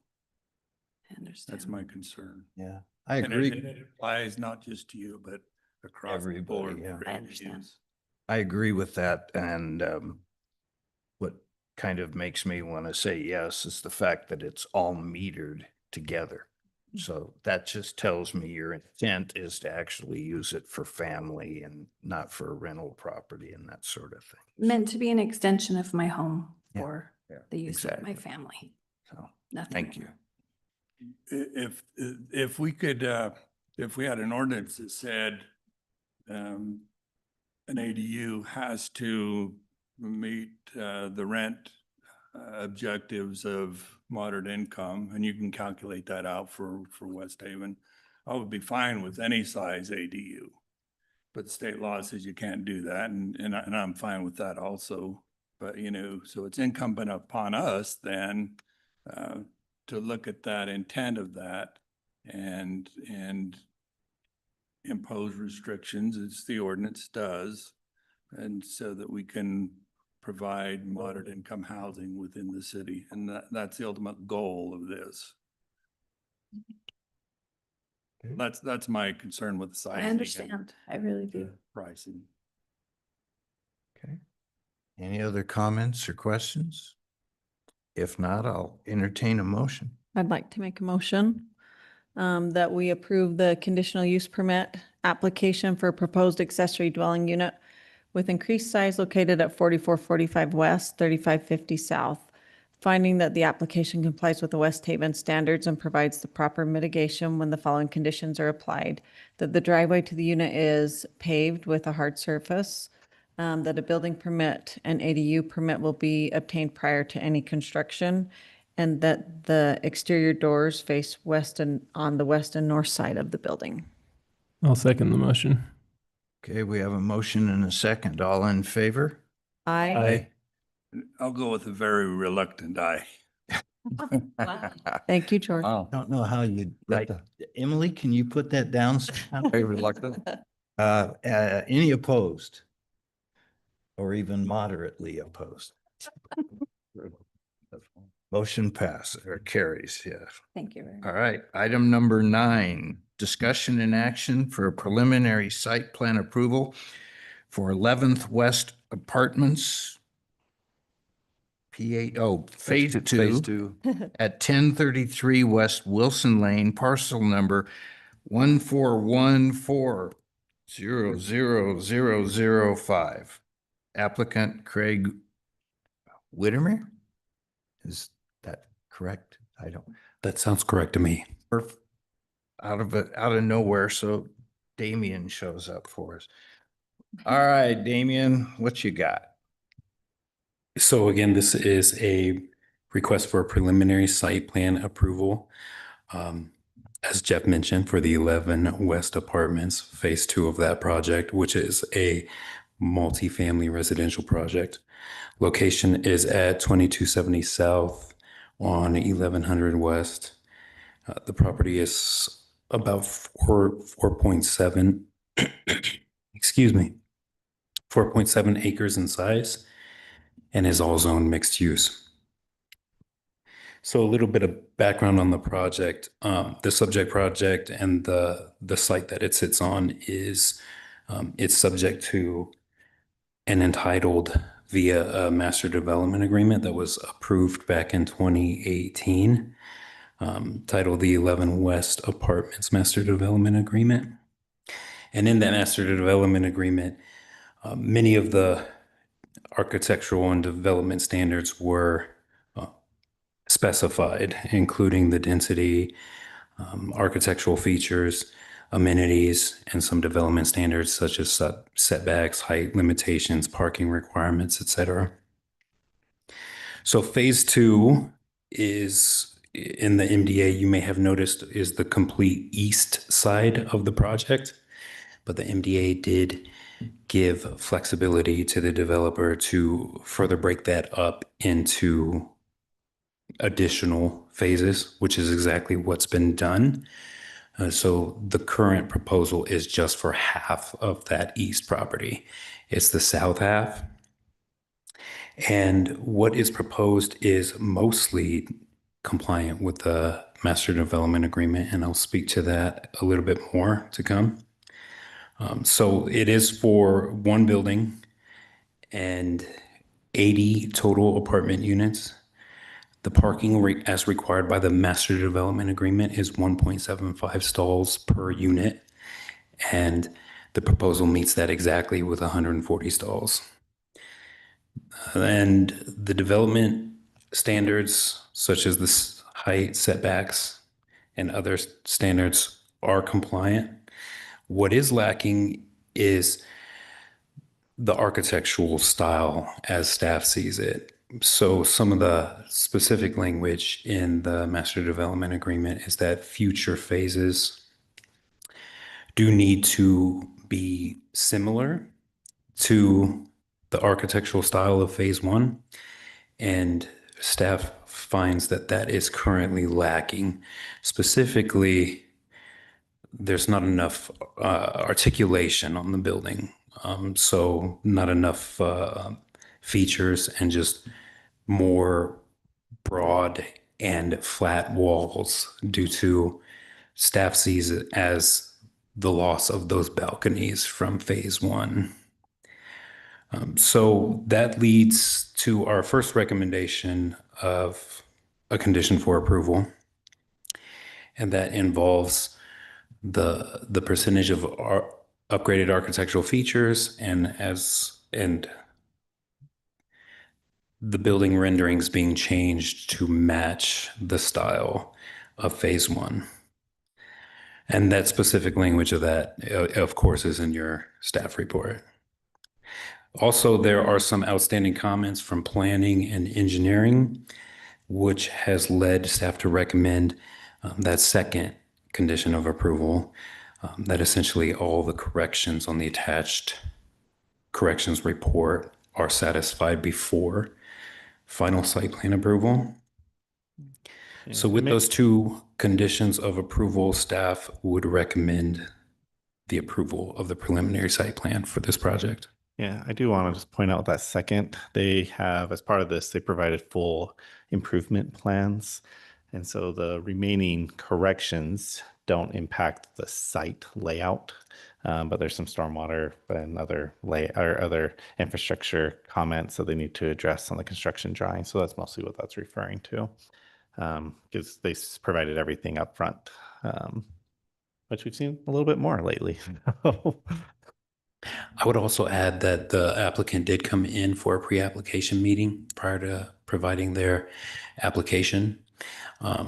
I understand. that's my concern. yeah, I And agree. it applies not just to you, but across the board. Everybody, yeah. for I understand. ADUs. I agree with that. And what kind of makes me want to say yes is the fact that it's all metered together. So that just tells me your intent is to actually use it for family and not for a rental property and that sort of thing. Meant to be an extension of my home Yeah, for yeah, the use of my exactly. family. So, Nothing. thank you. If we could, if we had an ordinance that said an ADU has to meet the rent objectives of moderate income, and you can calculate that out for West Haven, I would be fine with any size ADU. But the state law says you can't do that, and I'm fine with that also. But, you know, so it's incumbent upon us then to look at that intent of that and impose restrictions as the ordinance does, and so that we can provide moderate income housing within the city. And that's the ultimate goal of this. That's my concern with the sizing. I and understand. I really do. Pricing. Okay. Any other comments or questions? If not, I'll entertain a motion. I'd like to make a motion that we approve the conditional use permit application for a proposed accessory dwelling unit with increased size located at 4445 West, 3550 South, finding that the application complies with the West Haven standards and provides the proper mitigation when the following conditions are applied: that the driveway to the unit is paved with a hard surface, that a building permit and ADU permit will be obtained prior to any construction, and that the exterior doors face west and on the west and north side of the building. I'll second the motion. Okay, we have a motion and a second. All in favor? Aye. I'll go with a very reluctant aye. Thank you, George. Wow. Don't know how you, like, Emily, can you put that down? somehow? Very reluctant. Any opposed? Or even moderately opposed? Motion passes or carries, yes. Thank you very much. All right, item number 9, discussion and action for a preliminary site plan approval for 11th West Apartments. Phase Phase 2 two. at 1033 West Wilson Lane, parcel number 141400005. Applicant Craig Whittemer? Is that correct? I don't. That sounds correct to me. Out of nowhere, so Damien shows up for us. All right, Damien, what you got? So again, this is a request for a preliminary site plan approval. As Jeff mentioned, for the 11 West Apartments, phase 2 of that project, which is a multifamily residential project. Location is at 2270 South on 1100 West. The property is about 4.7, excuse me, 4.7 acres in size and is all zone mixed use. So a little bit of background on the project. The subject project and the site that it sits on is it's subject to and entitled via a master development agreement that was approved back in 2018, titled the 11 West Apartments Master Development Agreement. And in that master development agreement, many of the architectural and development standards were specified, including the density, architectural features, amenities, and some development standards such as setbacks, height limitations, parking requirements, etc. So phase 2 is in the MDA, you may have noticed, is the complete east side of the project, but the MDA did give flexibility to the developer to further break that up into additional phases, which is exactly what's been done. So the current proposal is just for half of that east property. It's the south half. And what is proposed is mostly compliant with the master development agreement, and I'll speak to that a little bit more to come. So it is for one building and 80 total apartment units. The parking as required by the master development agreement is 1.75 stalls per unit, and the proposal meets that exactly with 140 stalls. And the development standards such as this height setbacks and other standards are compliant. What is lacking is the architectural style as staff sees it. So some of the specific language in the master development agreement is that future phases do need to be similar to the architectural style of phase one. And staff finds that that is currently lacking. Specifically, there's not enough articulation on the building. So not enough features and just more broad and flat walls due to staff sees it as the loss of those balconies from phase one. So that leads to our first recommendation of a condition for approval. And that involves the percentage of our upgraded architectural features and the building renderings being changed to match the style of phase one. And that specific language of that, of course, is in your staff report. Also, there are some outstanding comments from planning and engineering, which has led staff to recommend that second condition of approval, that essentially all the corrections on the attached corrections report are satisfied before final site plan approval. So with those two conditions of approval, staff would recommend the approval of the preliminary site plan for this project. Yeah, I do want to just point out that second, they have, as part of this, they provided full improvement plans. And so the remaining corrections don't impact the site layout, but there's some stormwater and other infrastructure comments that they need to address on the construction drawing. So that's mostly what that's referring to, because they provided everything up front, which we've seen a little bit more lately. I would also add that the applicant did come in for a pre-application meeting prior to providing their application.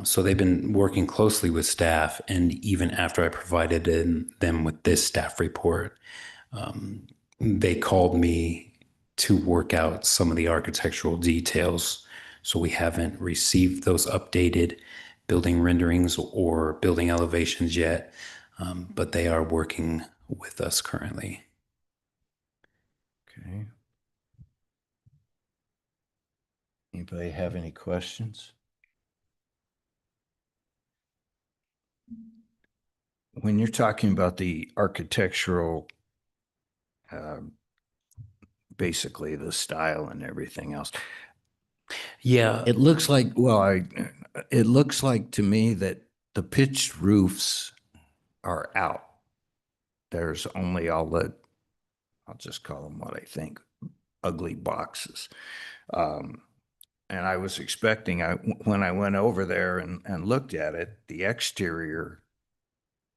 So they've been working closely with staff, and even after I provided them with this staff report, they called me to work out some of the architectural details. So we haven't received those updated building renderings or building elevations yet, but they are working with us currently. Okay. Anybody have any questions? When you're talking about the architectural, basically the style and everything else, Yeah, it looks like, it looks like to me that the pitched roofs are out. There's only all the, I'll just call them what I think, ugly boxes. And I was expecting, when I went over there and looked at it, the exterior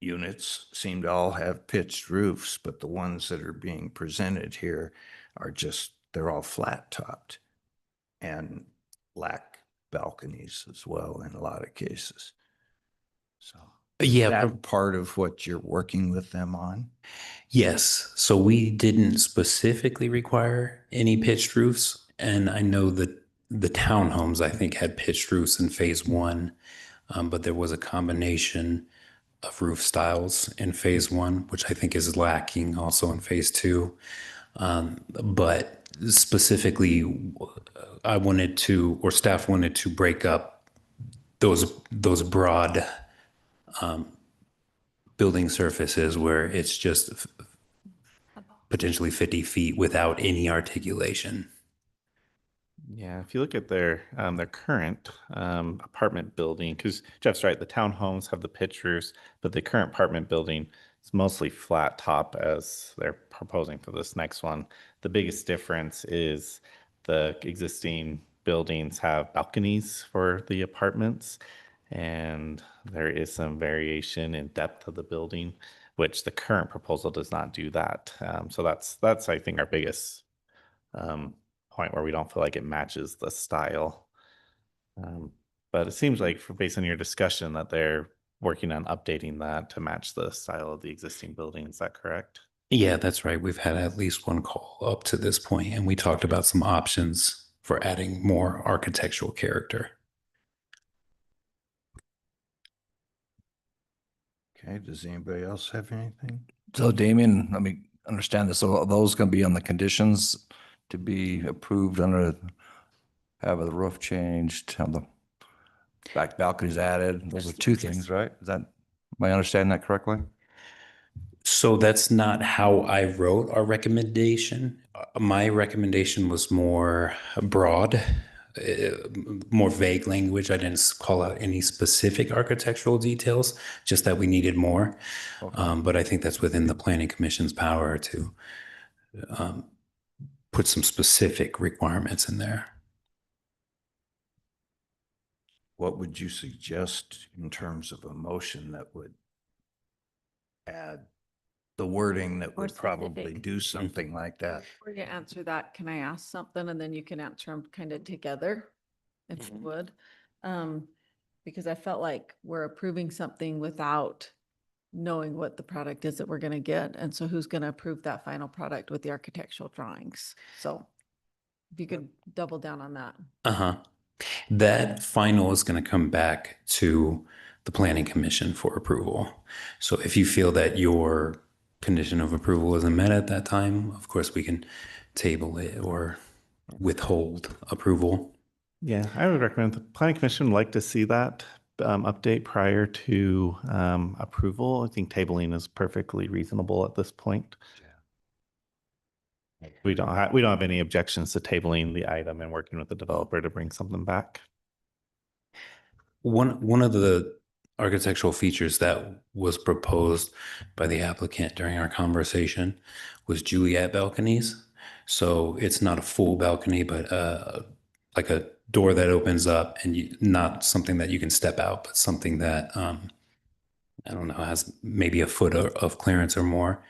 units seem to all have pitched roofs, but the ones that are being presented here are just, they're all flat topped and lack balconies as well in a lot of cases. So yeah, is that part of what you're working with them on? yes. So we didn't specifically require any pitched roofs. And I know that the townhomes, I think, had pitched roofs in phase one, but there was a combination of roof styles in phase one, which I think is lacking also in phase two. But specifically, I wanted to, or staff wanted to break up those broad building surfaces where it's just potentially 50 feet without any articulation. Yeah, if you look at their current apartment building, because Jeff's right, the townhomes have the pitch roofs, but the current apartment building is mostly flat top as they're proposing for this next one. The biggest difference is the existing buildings have balconies for the apartments, and there is some variation in depth of the building, which the current proposal does not do that. So that's I think our biggest point where we don't feel like it matches the style But it seems like based on your discussion that they're working on updating that to match the style of the existing building. Is that correct? Yeah, that's right. We've had at least one call up to this point, and we talked about some options for adding more architectural character. Okay, does anybody else have anything? So Damien, let me understand this. So are those going to be on the conditions to be approved under, have the roof changed, have the back balconies added? Those are two things, right? Is that, am I understanding that correctly? So that's not how I wrote our recommendation. My recommendation was more broad, more vague language. I didn't call out any specific architectural details, just that we needed more. But I think that's within the Planning Commission's power to put some specific requirements in there. What would you suggest in terms of a motion that would add the wording that More would probably specific. do something like that? Before you answer that, can I ask something and then you can answer them kind of together, if you would? Because I felt like we're approving something without knowing what the product is that we're gonna get. And so who's gonna approve that final product with the architectural drawings? So if you could double down on that. Uh-huh. That final is going to come back to the Planning Commission for approval. So if you feel that your condition of approval isn't met at that time, of course, we can table it or withhold approval. Yeah, I would recommend the Planning Commission would like to see that update prior to approval. I think tabling is perfectly reasonable at this point. We don't have any objections to tabling the item and working with the developer to bring something back. One of the architectural features that was proposed by the applicant during our conversation was Juliet balconies. So it's not a full balcony, but like a door that opens up and not something that you can step out, but something that, I don't know, has maybe a foot of clearance or more.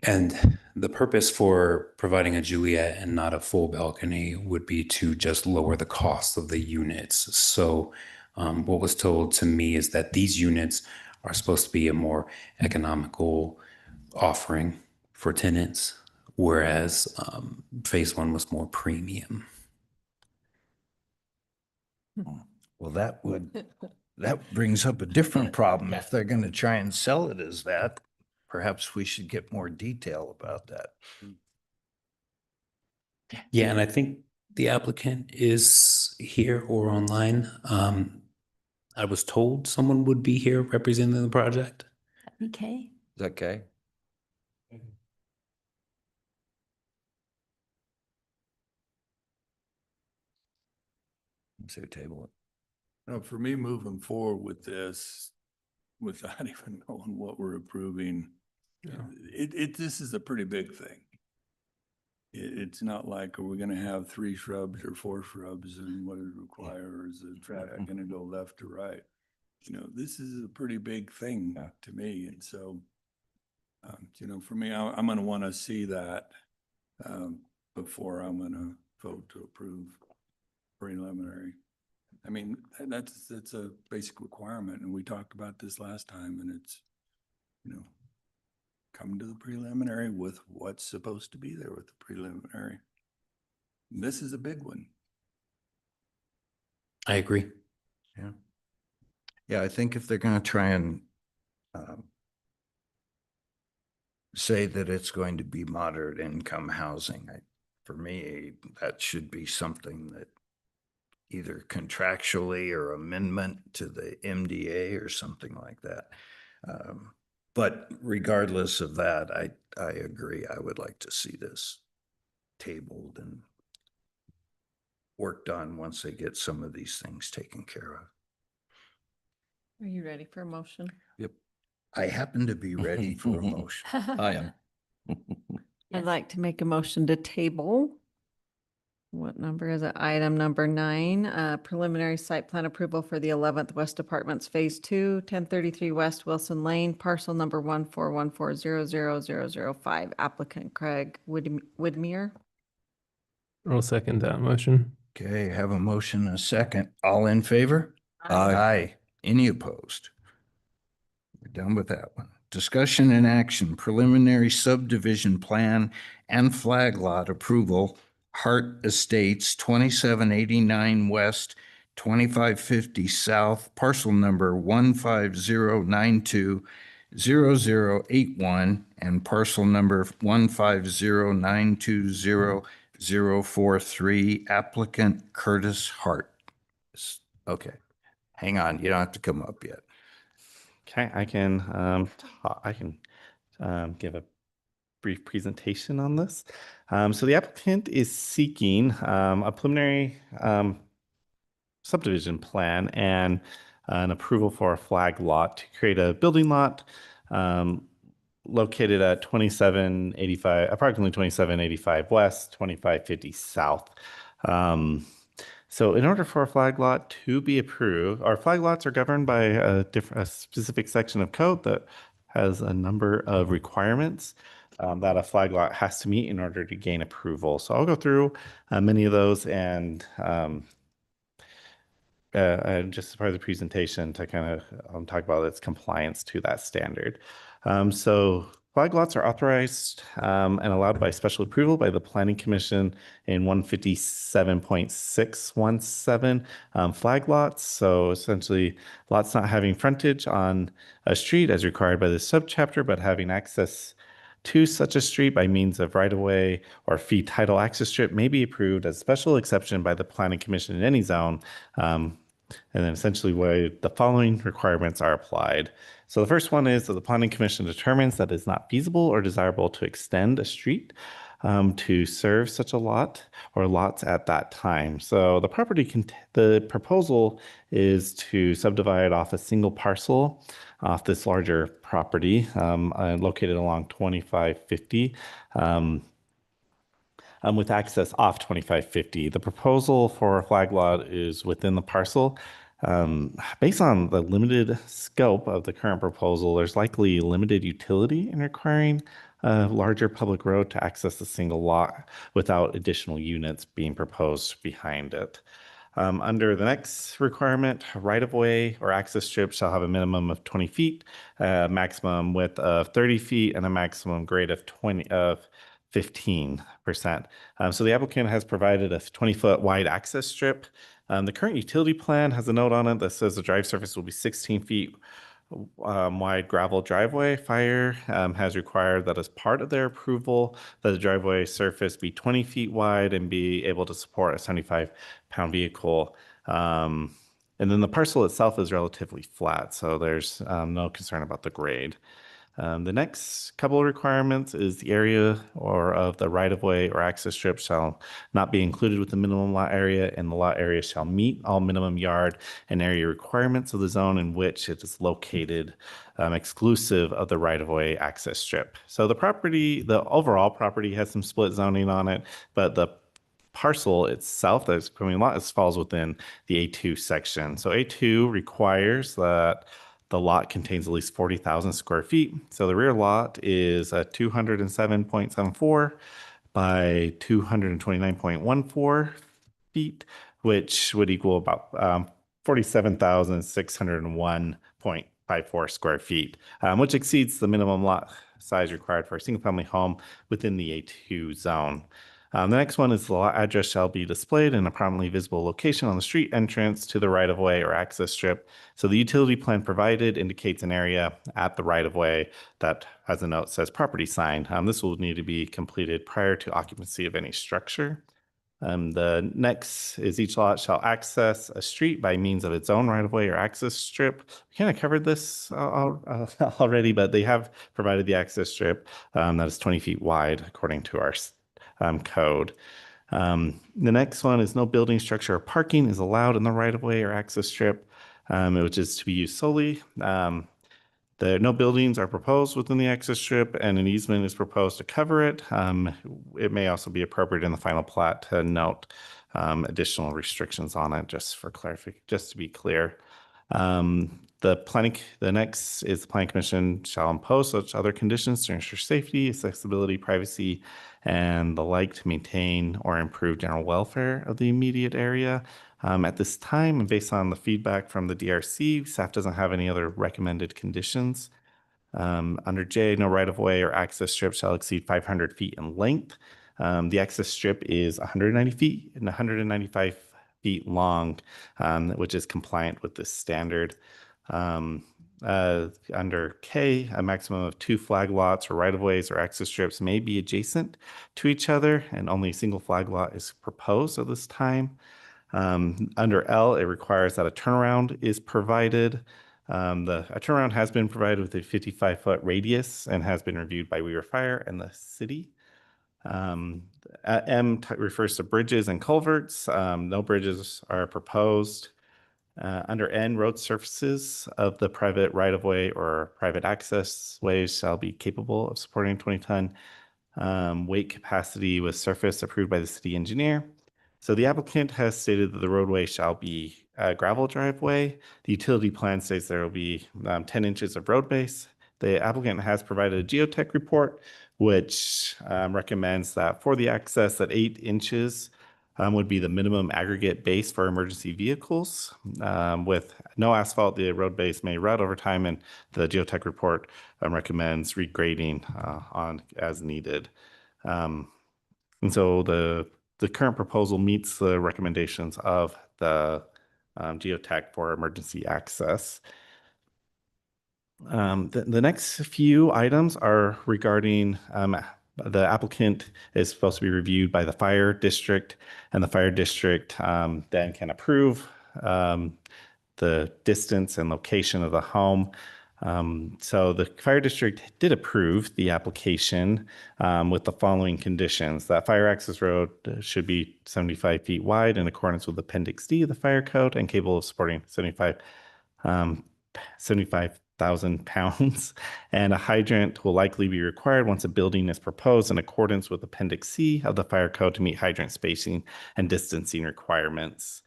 And the purpose for providing a Juliet and not a full balcony would be to just lower the cost of the units. So what was told to me is that these units are supposed to be a more economical offering for tenants, whereas phase one was more premium. Well, that brings up a different problem. If they're going to try and sell it as that, perhaps we should get more detail about that. Yeah, and I think the applicant is here or online. I was told someone would be here representing the project. Okay. Is that okay? Say table it. Now, for me, moving forward with this, without even knowing what we're approving, this is a pretty big thing. It's not like, are we gonna have 3 shrubs or 4 shrubs and what it requires, is the traffic gonna go left or right? You know, this is a pretty big thing to me, and so, you know, for me, I'm gonna wanna see that before I'm gonna vote to approve preliminary. I mean, that's a basic requirement, and we talked about this last time, and it's, you know, come to the preliminary with what's supposed to be there with the preliminary. And this is a big one. I agree. Yeah. Yeah, I think if they're going to try and say that it's going to be moderate income housing, for me, that should be something that either contractually or amendment to the MDA or something like that. But regardless of that, I agree. I would like to see this tabled and worked on once they get some of these things taken care of. Are you ready for a motion? Yep. I happen to be ready for a motion. I am. I'd like to make a motion to table. What number is it? Item number 9, preliminary site plan approval for the 11th West Apartments Phase 2, 1033 West Wilson Lane, parcel number 141400005, applicant Craig Widmere. I'll second that motion. Okay, have a motion and a second. All in favor? Aye. Any opposed? We're done with that one. Discussion and action, preliminary subdivision plan and flag lot approval, Hart Estates, 2789 West, 2550 South, parcel number 150920081 and parcel number 150920043, applicant Curtis Hart. Okay, hang on, you don't have to come up yet. Okay, I can give a brief presentation on this. So the applicant is seeking a preliminary subdivision plan and an approval for a flag lot to create a building lot located at 2785, approximately 2785 West, 2550 South. So in order for a flag lot to be approved, our flag lots are governed by a specific section of code that has a number of requirements that a flag lot has to meet in order to gain approval. So I'll go through many of those and just as part of the presentation to kind of talk about its compliance to that standard. So flag lots are authorized and allowed by special approval by the Planning Commission in 157.617 flag lots. So essentially, lots not having frontage on a street as required by this subchapter, but having access to such a street by means of right-of-way or fee title access strip may be approved as a special exception by the Planning Commission in any zone. And then essentially where the following requirements are applied. So the first one is that the Planning Commission determines that it's not feasible or desirable to extend a street to serve such a lot or lots at that time. So the the proposal is to subdivide off a single parcel off this larger property located along 2550. With access off 2550. The proposal for a flag lot is within the parcel. Based on the limited scope of the current proposal, there's likely limited utility in requiring a larger public road to access a single lot without additional units being proposed behind it. Under the next requirement, right-of-way or access strip shall have a minimum of 20 feet, a maximum width of 30 feet, and a maximum grade of 15%. So the applicant has provided a 20-foot wide access strip. The current utility plan has a note on it that says the drive surface will be 16 feet wide gravel driveway. Fire has required that as part of their approval that the driveway surface be 20 feet wide and be able to support a 75-pound vehicle. And then the parcel itself is relatively flat, so there's no concern about the grade. The next couple of requirements is the area or of the right-of-way or access strip shall not be included with the minimum lot area, and the lot area shall meet all minimum yard and area requirements of the zone in which it is located, exclusive of the right-of-way access strip. So the overall property has some split zoning on it, but the parcel itself that's becoming a lot falls within the A2 section. So A2 requires that the lot contains at least 40,000 square feet. So the rear lot is 207.74 by 229.14 feet, which would equal about 47,601.54 square feet, which exceeds the minimum lot size required for a single-family home within the A2 zone. The next one is the lot address shall be displayed in a prominently visible location on the street entrance to the right-of-way or access strip. So the utility plan provided indicates an area at the right-of-way that, as a note, says property sign. This will need to be completed prior to occupancy of any structure. The next is each lot shall access a street by means of its own right-of-way or access strip. We kind of covered this already, but they have provided the access strip that is 20 feet wide according to our code. The next one is no building, structure, or parking is allowed in the right-of-way or access strip, which is to be used solely. No buildings are proposed within the access strip, and an easement is proposed to cover it. It may also be appropriate in the final plat to note additional restrictions on it, just for clarification, just to be clear. The next is the planning commission shall impose such other conditions to ensure safety, accessibility, privacy, and the like to maintain or improve general welfare of the immediate area. At this time, and based on the feedback from the DRC, staff doesn't have any other recommended conditions. Under J, no right-of-way or access strip shall exceed 500 feet in length. The access strip is 190 feet and 195 feet long, which is compliant with this standard. Under K, a maximum of 2 flag lots or right-of-ways or access strips may be adjacent to each other, and only a single flag lot is proposed at this time. Under L, it requires that a turnaround is provided. A turnaround has been provided with a 55-foot radius and has been reviewed by Weaver Fire and the city. M refers to bridges and culverts. No bridges are proposed. Under N, road surfaces of the private right-of-way or private access ways shall be capable of supporting 20-ton weight capacity with surface approved by the city engineer. So the applicant has stated that the roadway shall be a gravel driveway. The utility plan states there will be 10 inches of road base. The applicant has provided a geotech report, which recommends that for the access that 8 inches would be the minimum aggregate base for emergency vehicles. With no asphalt, the road base may rut over time, and the geotech report recommends regrading on as needed. And so the current proposal meets the recommendations of the geotech for emergency access. The next few items are regarding the applicant is supposed to be reviewed by the fire district, and the fire district then can approve the distance and location of the home. So the fire district did approve the application with the following conditions. That fire access road should be 75 feet wide in accordance with Appendix D of the Fire Code and capable of supporting 75,000 pounds. And a hydrant will likely be required once a building is proposed in accordance with Appendix C of the Fire Code to meet hydrant spacing and distancing requirements.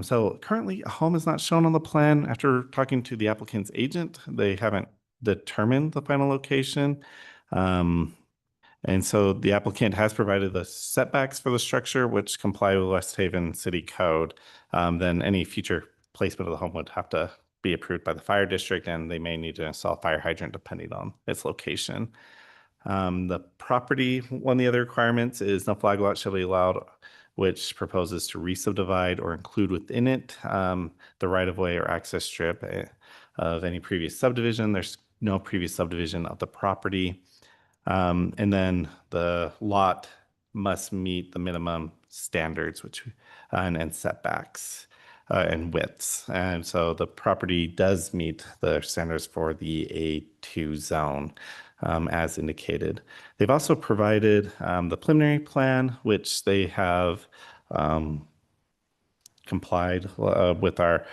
So currently, a home is not shown on the plan. After talking to the applicant's agent, they haven't determined the final location. And so the applicant has provided the setbacks for the structure, which comply with West Haven City Code. Then any future placement of the home would have to be approved by the fire district, and they may need to install a fire hydrant depending on its location. The property, one of the other requirements is no flag lot shall be allowed, which proposes to re-subdivide or include within it the right-of-way or access strip of any previous subdivision. There's no previous subdivision of the property. And then the lot must meet the minimum standards, and setbacks and widths. And so the property does meet the standards for the A2 zone. As indicated. They've also provided the preliminary plan, which they have complied with our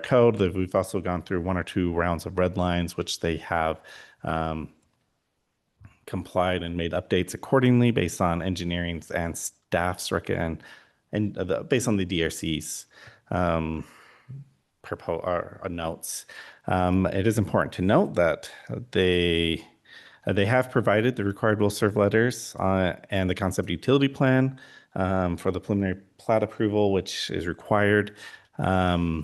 code. We've also gone through 1 or 2 rounds of red lines, which they have complied and made updates accordingly based on engineering and staff's based on the DRC's notes. It is important to note that they have provided the required will serve letters and the concept utility plan for the preliminary plat approval, which is required. I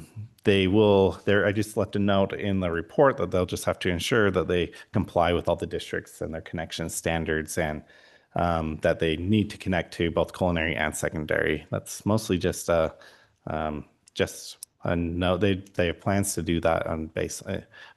just left a note in the report that they'll just have to ensure that they comply with all the districts and their connection standards, and that they need to connect to both culinary and secondary. That's mostly just a note. They have plans to do that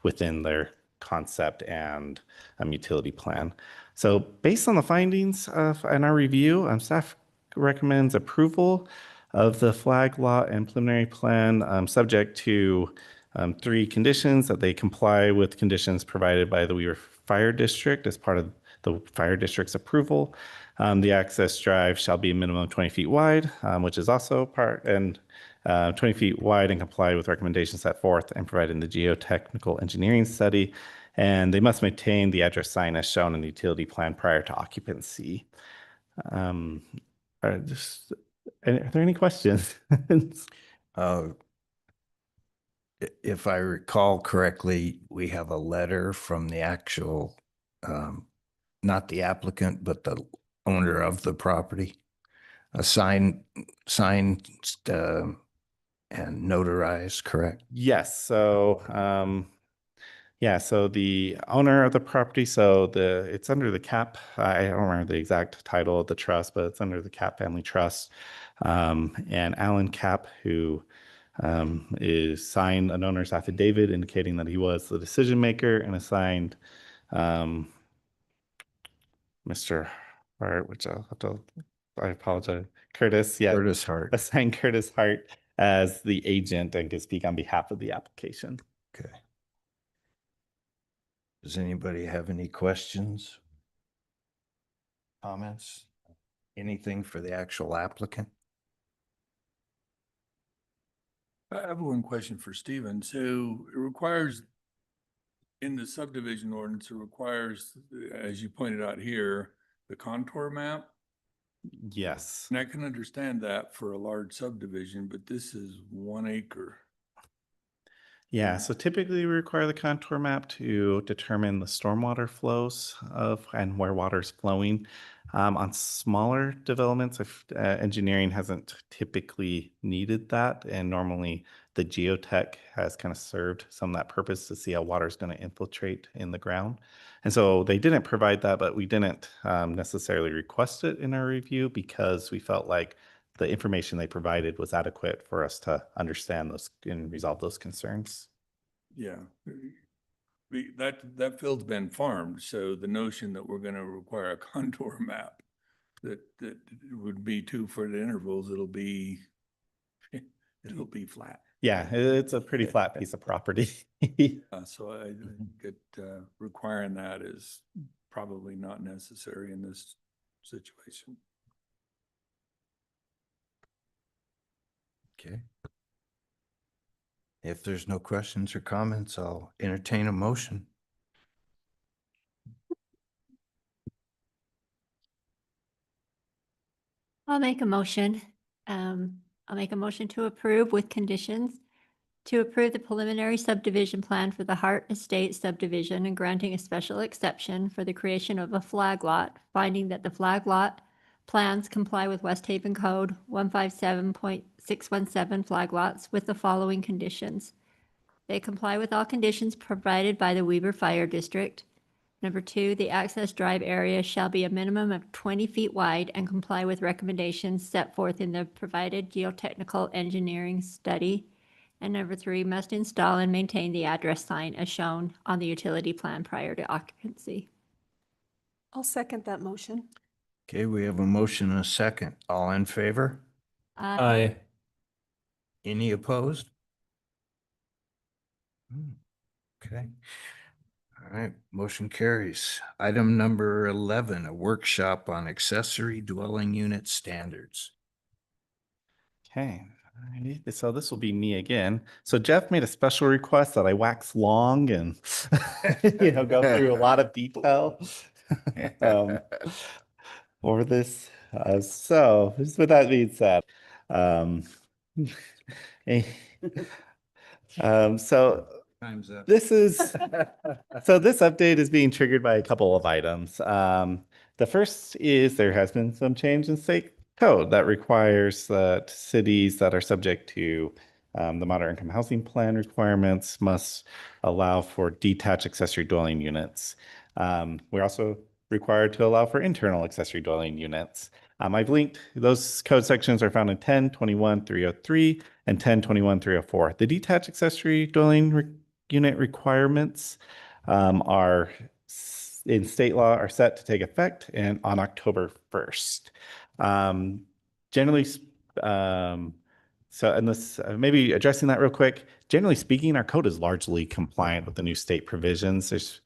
within their concept and utility plan. So based on the findings in our review, staff recommends approval of the flag lot and preliminary plan, subject to 3 conditions: that they comply with conditions provided by the Weaver Fire District as part of the fire district's approval. The access drive shall be a minimum of 20 feet wide, which is also 20 feet wide and comply with recommendations set forth and provided in the geotechnical engineering study. And they must maintain the address sign as shown in the utility plan prior to occupancy. Are there any questions? if I recall correctly, we have a letter from the actual, not the applicant, but the owner of the property. A signed, and notarized, correct? Yes, so yeah, so the owner of the property, so it's under the CAP. I don't remember the exact title of the trust, but it's under the CAP Family Trust. And Alan Cap, who is signed an owner's affidavit indicating that he was the decision maker, and assigned Mr. Hart, which I'll have to, I apologize, Curtis, yeah, Curtis Hart. assigned Curtis Hart as the agent and can speak on behalf of the application. Okay. Does anybody have any questions? Comments? Anything for the actual applicant? I have one question for Stephen. So it requires, in the subdivision ordinance, it requires, as you pointed out here, the contour map. Yes. And I can understand that for a large subdivision, but this is 1 acre. Yeah, so typically we require the contour map to determine the stormwater flows of and where water is flowing. On smaller developments, if engineering hasn't typically needed that, and normally the geotech has kind of served some of that purpose to see how water is going to infiltrate in the ground. And so they didn't provide that, but we didn't necessarily request it in our review because we felt like the information they provided was adequate for us to understand those and resolve those concerns. Yeah. That field's been farmed, so the notion that we're gonna require a contour map that would be 2-foot intervals, it'll be flat. Yeah, it's a pretty flat piece of property. So I think that requiring that is probably not necessary in this situation. Okay. If there's no questions or comments, I'll entertain a motion. I'll make a motion. I'll make a motion to approve with conditions to approve the preliminary subdivision plan for the Hart Estate subdivision and granting a special exception for the creation of a flag lot, finding that the flag lot plans comply with West Haven Code 157.617 flag lots with the following conditions. They comply with all conditions provided by the Weber Fire District. Number 2, the access drive area shall be a minimum of 20 feet wide and comply with recommendations set forth in the provided geotechnical engineering study. And number 3, must install and maintain the address sign as shown on the utility plan prior to occupancy. I'll second that motion. Okay, we have a motion and a second. All in favor? Aye. Any opposed? Okay. All right, motion carries. Item number 11, a workshop on accessory dwelling unit standards. Okay, so this will be me again. So Jeff made a special request that I wax long and go through a lot of detail for this. So just with that being said, so Time's up. this update is being triggered by a couple of items. The first is there has been some change in state code that requires that cities that are subject to the moderate income housing plan requirements must allow for detached accessory dwelling units. We're also required to allow for internal accessory dwelling units. I've linked those code sections are found in 10.21.303 and 10.21.304. The detached accessory dwelling unit requirements are in state law are set to take effect on October 1st. Generally, so and this maybe addressing that real quick. Generally speaking, our code is largely compliant with the new state provisions. There's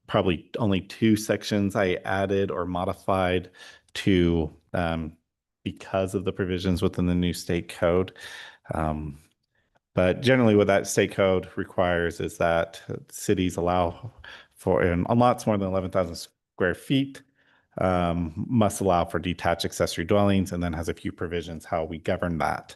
probably only 2 sections I added or modified to because of the provisions within the new state code. But generally what that state code requires is that cities allow for on lots more than 11,000 square feet must allow for detached accessory dwellings, and then has a few provisions how we govern that.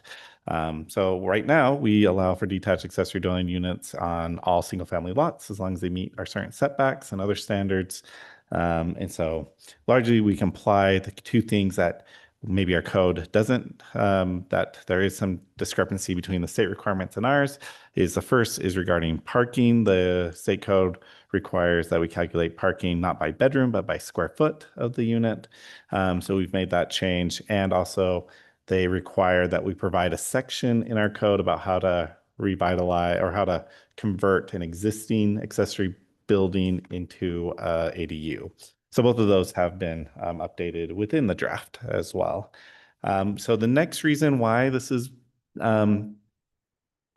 So right now, we allow for detached accessory dwelling units on all single-family lots as long as they meet our certain setbacks and other standards. And so largely we comply the two things that maybe our code doesn't, that there is some discrepancy between the state requirements and ours. Is the first is regarding parking. The state code requires that we calculate parking not by bedroom, but by square foot of the unit. So we've made that change. And also they require that we provide a section in our code about how to revitalize or how to convert an existing accessory building into ADU. So both of those have been updated within the draft as well. So the next reason why this is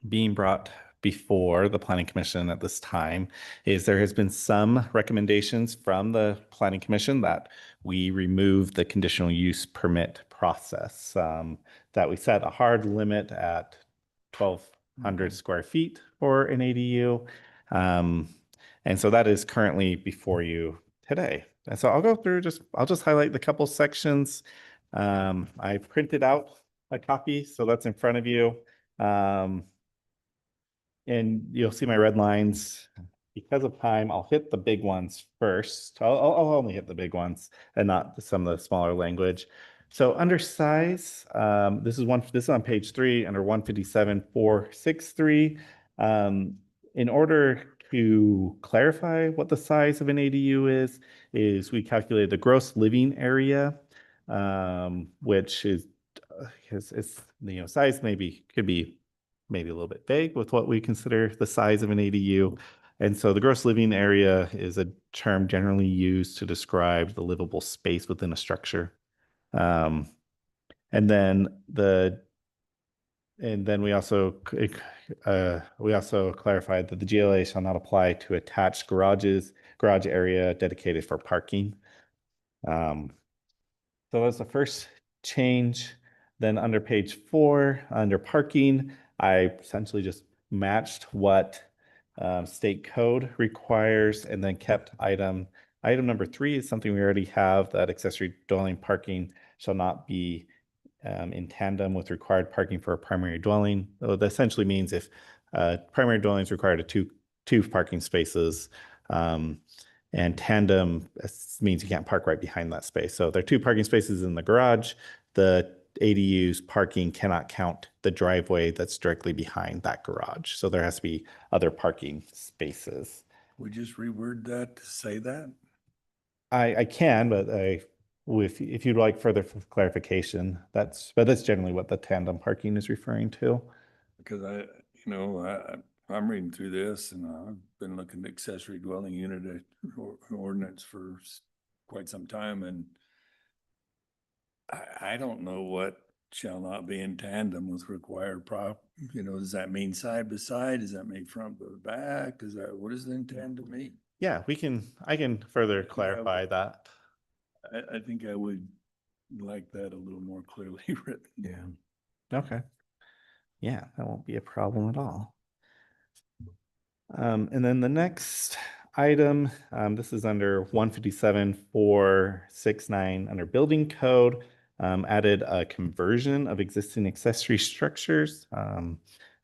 being brought before the Planning Commission at this time is there has been some recommendations from the Planning Commission that we remove the conditional use permit process, that we set a hard limit at 1,200 square feet for an ADU. And so that is currently before you today. And so I'll go through I'll just highlight the couple sections. I printed out a copy, so that's in front of you. And you'll see my red lines. Because of time, I'll hit the big ones first. I'll only hit the big ones and not some of the smaller language. So under size, this is on page 3 under 157.463. In order to clarify what the size of an ADU is we calculated the gross living area, which is size could be maybe a little bit vague with what we consider the size of an ADU. And so the gross living area is a term generally used to describe the livable space within a structure. And then we also clarified that the GLA shall not apply to attached garage area dedicated for parking. So that's the first change. Then under page 4, under parking, I essentially just matched what state code requires and then kept item number 3 is something we already have, that accessory dwelling parking shall not be in tandem with required parking for a primary dwelling. So that essentially means if primary dwellings require two parking spaces, and tandem means you can't park right behind that space. So if there are 2 parking spaces in the garage, the ADU's parking cannot count the driveway that's directly behind that garage. So there has to be other parking spaces. We just reword that to say that? I can, but if you'd like further clarification, that's generally what the tandem parking is referring to. Because I'm reading through this and I've been looking at accessory dwelling unit ordinance for quite some time, and I don't know what shall not be in tandem with required does that mean side by side? Does that mean front by back? What does the in tandem mean? Yeah, I can further clarify that. I think I would like that a little more clearly written. Yeah. Okay. Yeah, that won't be a problem at all. And then the next item, this is under 157.469 under building code, added a conversion of existing accessory structures,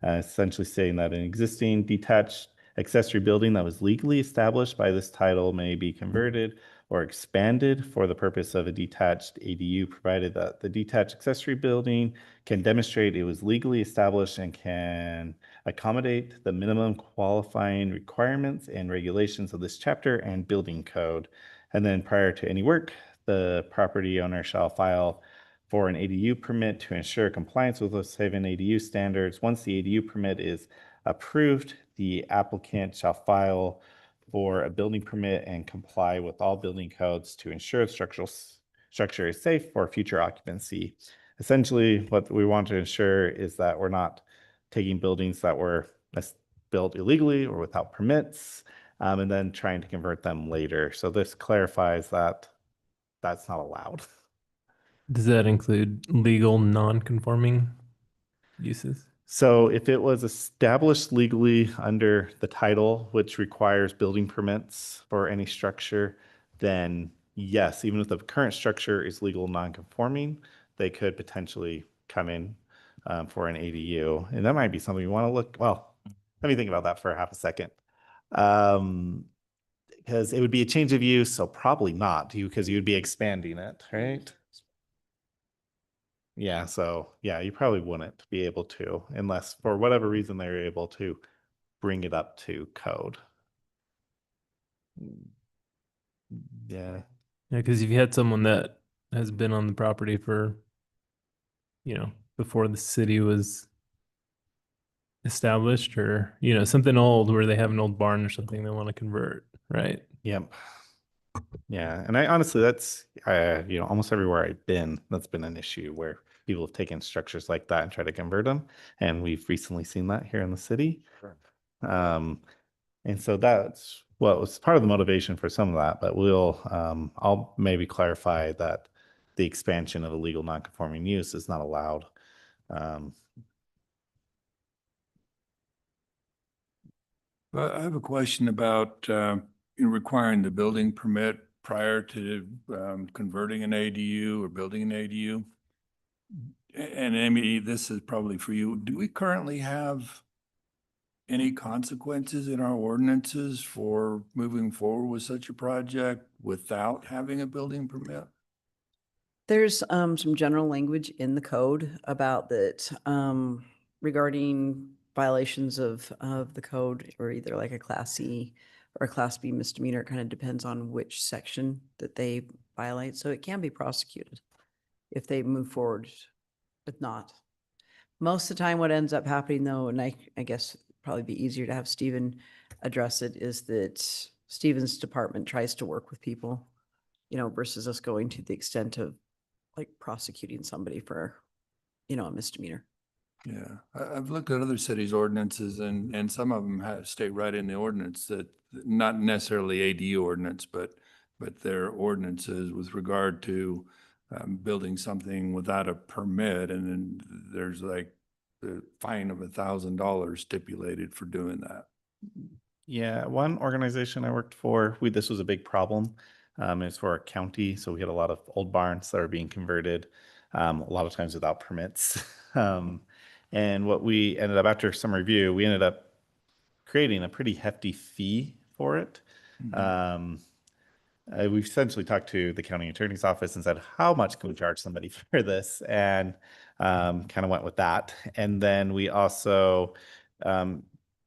essentially saying that an existing detached accessory building that was legally established by this title may be converted or expanded for the purpose of a detached ADU, provided that the detached accessory building can demonstrate it was legally established and can accommodate the minimum qualifying requirements and regulations of this chapter and building code. And then prior to any work, the property owner shall file for an ADU permit to ensure compliance with West Haven ADU standards. Once the ADU permit is approved, the applicant shall file for a building permit and comply with all building codes to ensure the structure is safe for future occupancy. Essentially, what we want to ensure is that we're not taking buildings that were built illegally or without permits, and then trying to convert them later. So this clarifies that that's not allowed. Does that include legal non-conforming uses? So if it was established legally under the title, which requires building permits for any structure, then yes, even if the current structure is legal non-conforming, they could potentially come in for an ADU. And that might be something you want to look, well, let me think about that for half a second. Because it would be a change of use, so probably not because you would be expanding it, right? Yeah, so yeah, you probably wouldn't be able to unless for whatever reason they're able to bring it up to code. Yeah. Yeah, because if you had someone that has been on the property for, before the city was established, or, something old where they have an old barn or something they want to convert, right? Yep. Yeah, and I honestly, that's almost everywhere I've been, that's been an issue where people have taken structures like that and try to convert them, and we've recently seen that here in the city. And so that's what was part of the motivation for some of that, but I'll maybe clarify that the expansion of a legal non-conforming use is not allowed. I have a question about requiring the building permit prior to converting an ADU or building an ADU. And Amy, this is probably for you. Do we currently have any consequences in our ordinances for moving forward with such a project without having a building permit? There's some general language in the code about that regarding violations of the code, or either like a Class C or a Class B misdemeanor. It kind of depends on which section that they violate. So it can be prosecuted if they move forward with not. Most of the time what ends up happening though, and I guess probably be easier to have Stephen address it, is that Stephen's department tries to work with people, versus us going to the extent of like prosecuting somebody for, a misdemeanor. Yeah, I've looked at other cities' ordinances and some of them state right in the ordinance that not necessarily ADU ordinance, but their ordinances with regard to building something without a permit. And then there's like the fine of $1,000 stipulated for doing that. Yeah, one organization I worked for, this was a big problem. It's for a county, so we had a lot of old barns that are being converted, a lot of times without permits. And what we ended up, after some review, we ended up creating a pretty hefty fee for it. We've essentially talked to the county attorney's office and said, how much can we charge somebody for this? And kind of went with that. And then we also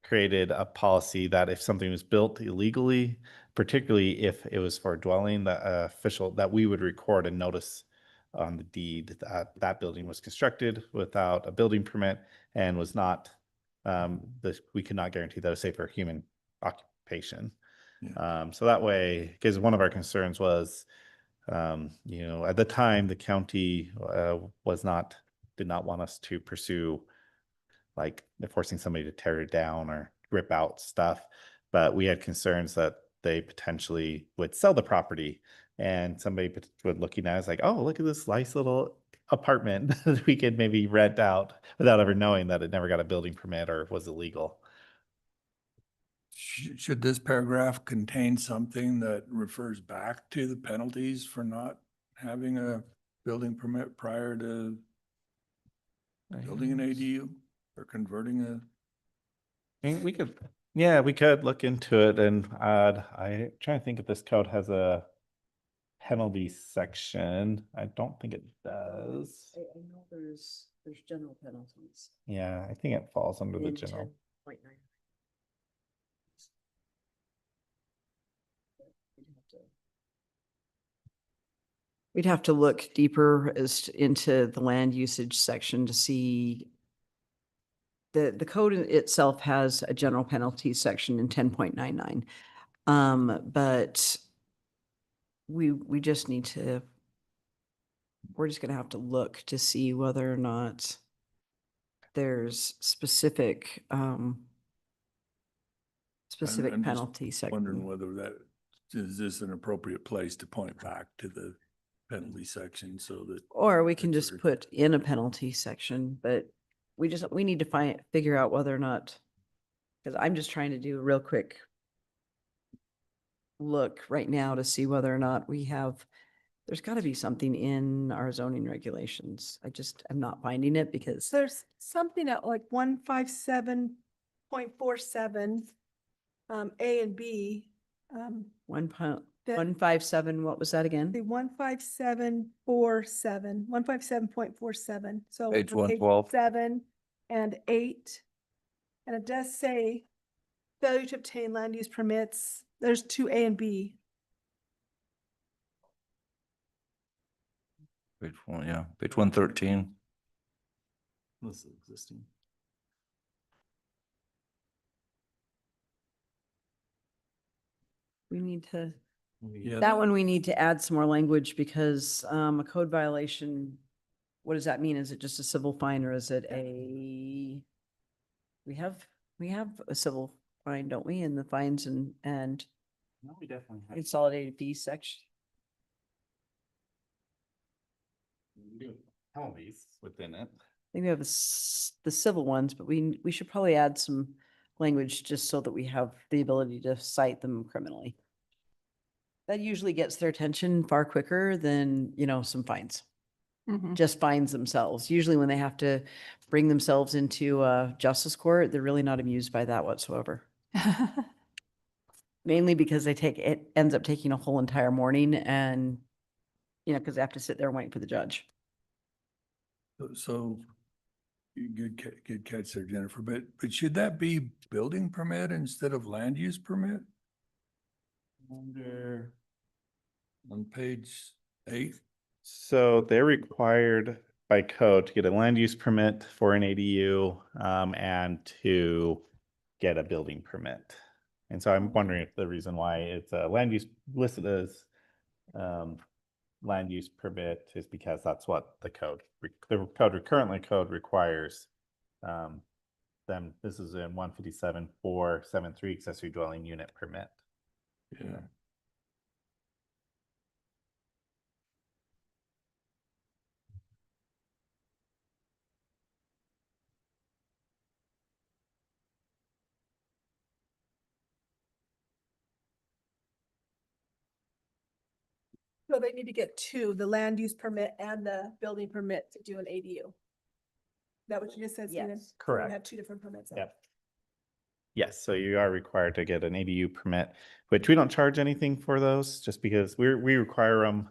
created a policy that if something was built illegally, particularly if it was for a dwelling, that we would record a notice on the deed that that building was constructed without a building permit and was not, we could not guarantee that it was safe for human occupation. Yeah. So that way, because one of our concerns was, at the time, the county did not want us to pursue like forcing somebody to tear it down or rip out stuff. But we had concerns that they potentially would sell the property, and somebody would looking at us like, oh, look at this nice little apartment that we could maybe rent out without ever knowing that it never got a building permit or was illegal. Should this paragraph contain something that refers back to the penalties for not having a building permit prior to building an ADU or converting a? I mean, we could look into it, and I'm trying to think if this code has a penalty section. I don't think it does. I know there's general penalties. Yeah, I think it falls under the in general. 10.9. We'd have to look deeper into the land usage section to see. The code itself has a general penalty section in 10.99. But we just need to, we're just gonna have to look to see whether or not there's specific I'm just penalty Wondering section. whether that, is this an appropriate place to point back to the penalty section so that. Or we can That's just very- put in a penalty section, but we need to figure out whether or not, because I'm just trying to do a real quick look right now to see whether or not we have There's got to be something in our zoning regulations. I just am not finding it because There's something at like 157.47, A and B. one point, that- 157, what was that again? The 157.47, 157.47. So Page on 112. 7 and 8. And it does say failure to obtain land use permits. There's 2 A and B. Page 1, yeah, page 113. This is existing. We need to, Yeah. that one we need to add some more language because a code violation, what does that mean? Is it just a civil fine or is it a, we have a civil fine, don't we, in the fines and No, we definitely have. consolidated fees section? We do penalties within it. I think we have the civil ones, but we should probably add some language just so that we have the ability to cite them criminally. That usually gets their attention far quicker than, some fines. Just fines themselves. Usually when they have to bring themselves into justice court, they're really not amused by that whatsoever. Mainly because it ends up taking a whole entire morning and, because they have to sit there and wait for the judge. So good catch there, Jennifer, but should that be building permit instead of land use permit Under. on page 8? So they're required by code to get a land use permit for an ADU and to get a building permit. And so I'm wondering if the reason why it's a land use listed as land use permit is because that's what the code currently requires them. This is in 157.473 accessory dwelling unit permit. Yeah. So they need to get 2, the land use permit and the building permit to do an ADU. Is that what you just said, Stephen? Yes. So we Correct. have 2 different permits. out. Yep. Yes, so you are required to get an ADU permit, which we don't charge anything for those, just because we require them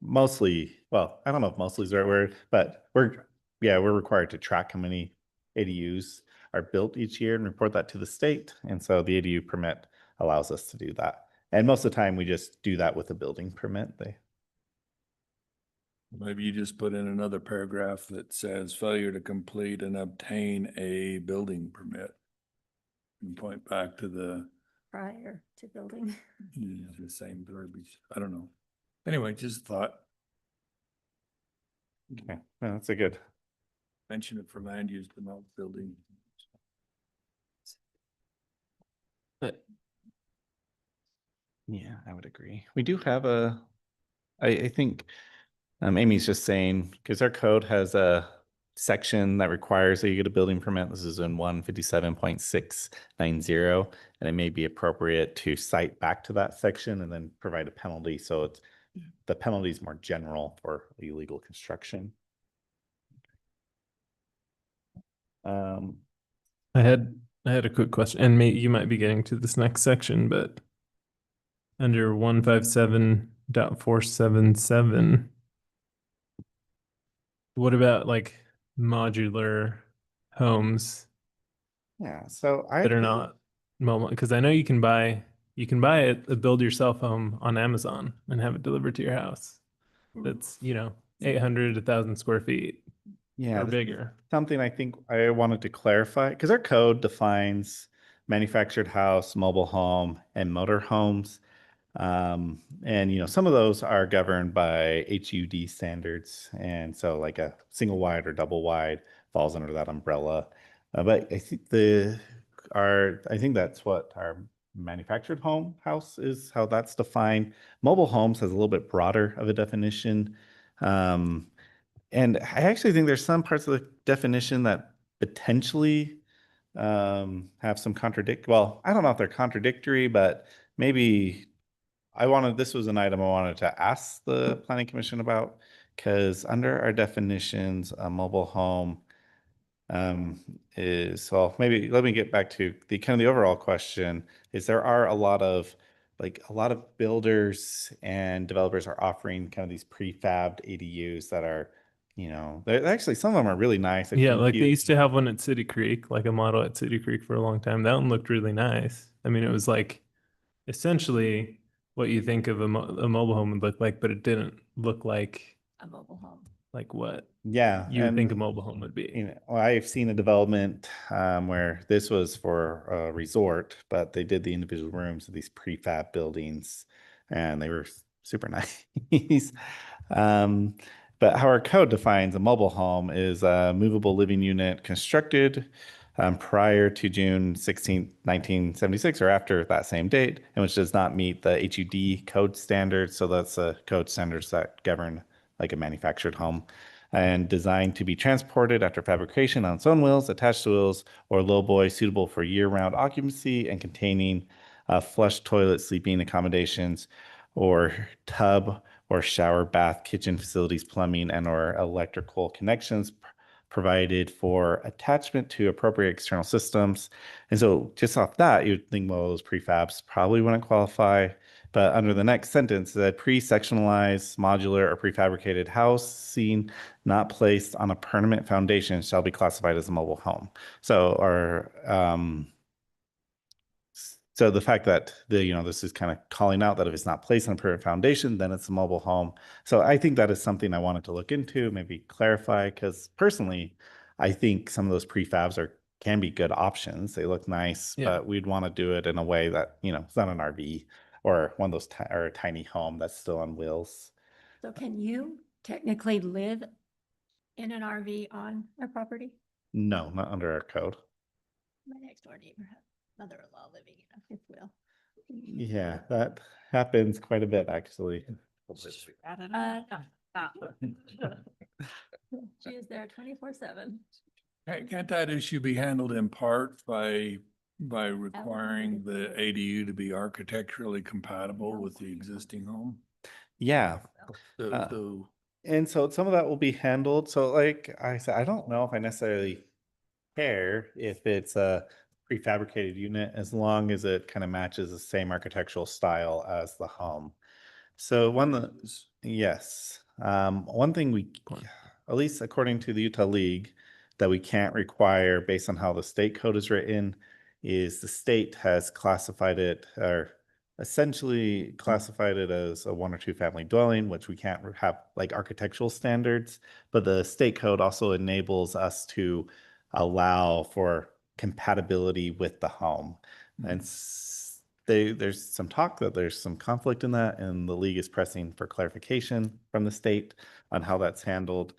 mostly, well, I don't know if mostly is the right word, but we're required to track how many ADUs are built each year and report that to the state. And so the ADU permit allows us to do that. And most of the time we just do that with a building permit. Maybe you just put in another paragraph that says failure to complete and obtain a building permit. And point back to the Prior to building. the same verbiage. I don't know. Anyway, just a thought. Okay, well, that's a good. Mention it for land use, but not building. Yeah, I would agree. We do have I think Amy's just saying, because our code has a section that requires that you get a building permit. This is in 157.690, and it may be appropriate to cite back to that section and then provide a penalty. So the penalty is more general for illegal construction. I had a quick question, and you might be getting to this next section, but under 157.477, what about like modular homes Yeah, so that are not mobile? Because I know you can buy a build yourself home on Amazon and have it delivered to your house. That's 800 1,000 square feet Yeah, or this is bigger. something I think I wanted to clarify, because our code defines manufactured house, mobile home, and motor homes. And some of those are governed by HUD standards, and so like a single wide or double wide falls under that umbrella. But I think I think that's what our manufactured home house is, how that's defined. Mobile homes has a little bit broader of a definition. And I actually think there's some parts of the definition that potentially have some well, I don't know if they're contradictory, but maybe this was an item I wanted to ask the planning commission about, because under our definitions, a mobile home is, well, maybe let me get back to the kind of the overall question is there are a lot of builders and developers are offering kind of these prefabbed ADUs that are, they're actually, some of them are really nice. They're Yeah, like they cute. used to have one at City Creek, like a model at City Creek for a long time. That one looked really nice. I mean, it was like essentially what you think of a mobile home would look like, but it didn't look like A mobile home. like what Yeah. you would think a and, mobile home would be. I've seen a development where this was for a resort, but they did the individual rooms of these prefab buildings, and they were super nice. But how our code defines a mobile home is a movable living unit constructed prior to June 16th, 1976, or after that same date, and which does not meet the HUD code standards. So that's the code standards that govern like a manufactured home, and designed to be transported after fabrication on its own wheels, attached to wheels, or lowboy, suitable for year-round occupancy and containing flush toilet, sleeping accommodations, or tub or shower, bath, kitchen facilities, plumbing, and or electrical connections provided for attachment to appropriate external systems. And so just off that, you'd think, well, those prefabs probably wouldn't qualify. But under the next sentence, that pre-sectionalized, modular, or prefabricated housing not placed on a permanent foundation shall be classified as a mobile home. So so the fact that this is kind of calling out that if it's not placed on a permanent foundation, then it's a mobile home. So I think that is something I wanted to look into, maybe clarify, because personally, I think some of those prefabs can be good options. They look nice, Yeah. but we'd want to do it in a way that, it's not an RV or one of those or a tiny home that's still on wheels. So can you technically live in an RV on our property? No, not under our code. My next door neighbor has mother-in-law living in a fifth wheel. Yeah, that happens quite a bit, actually. No. She is there 24/7. Can't that issue be handled in part by requiring the ADU to be architecturally compatible with the existing home? Yeah. So And so some of that will be handled. So like I said, I don't know if I necessarily care if it's a prefabricated unit as long as it kind of matches the same architectural style as the home. So yes. One thing at least according to the Utah League, that we can't require based on how the state code is written is the state has classified it or essentially classified it as a 1 or 2 family dwelling, which we can't have like architectural standards, but the state code also enables us to allow for compatibility with the home. And there's some talk that there's some conflict in that, and the league is pressing for clarification from the state on how that's handled.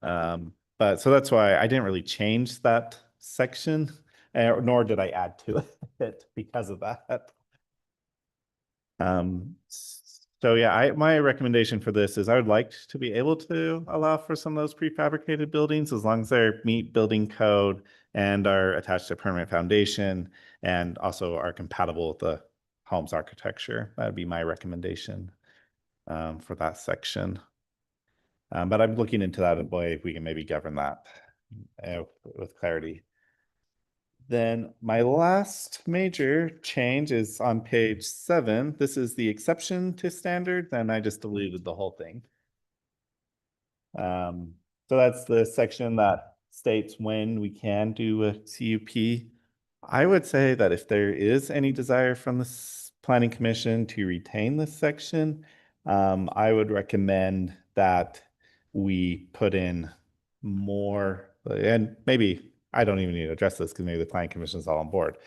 But so that's why I didn't really change that section, nor did I add to it because of that. So yeah, my recommendation for this is I would like to be able to allow for some of those prefabricated buildings as long as they meet building code and are attached to a permanent foundation and also are compatible with the home's architecture. That would be my recommendation for that section. But I'm looking into that way if we can maybe govern that with clarity. Then my last major change is on page 7. This is the exception to standards, and I just deleted the whole thing. So that's the section that states when we can do a CUP. I would say that if there is any desire from the Planning Commission to retain this section, I would recommend that we put in more, and maybe I don't even need to address this because maybe the Planning Commission is all on board.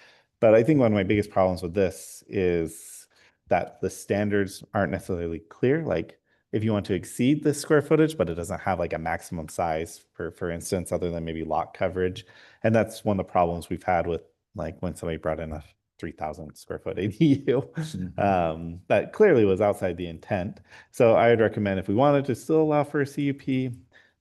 But I think one of my biggest problems with this is that the standards aren't necessarily clear. Like if you want to exceed the square footage, but it doesn't have like a maximum size, for instance, other than maybe lot coverage. And that's one of the problems we've had with like when somebody brought in a 3,000 square foot ADU, that clearly was outside the intent. So I would recommend if we wanted to still allow for a CUP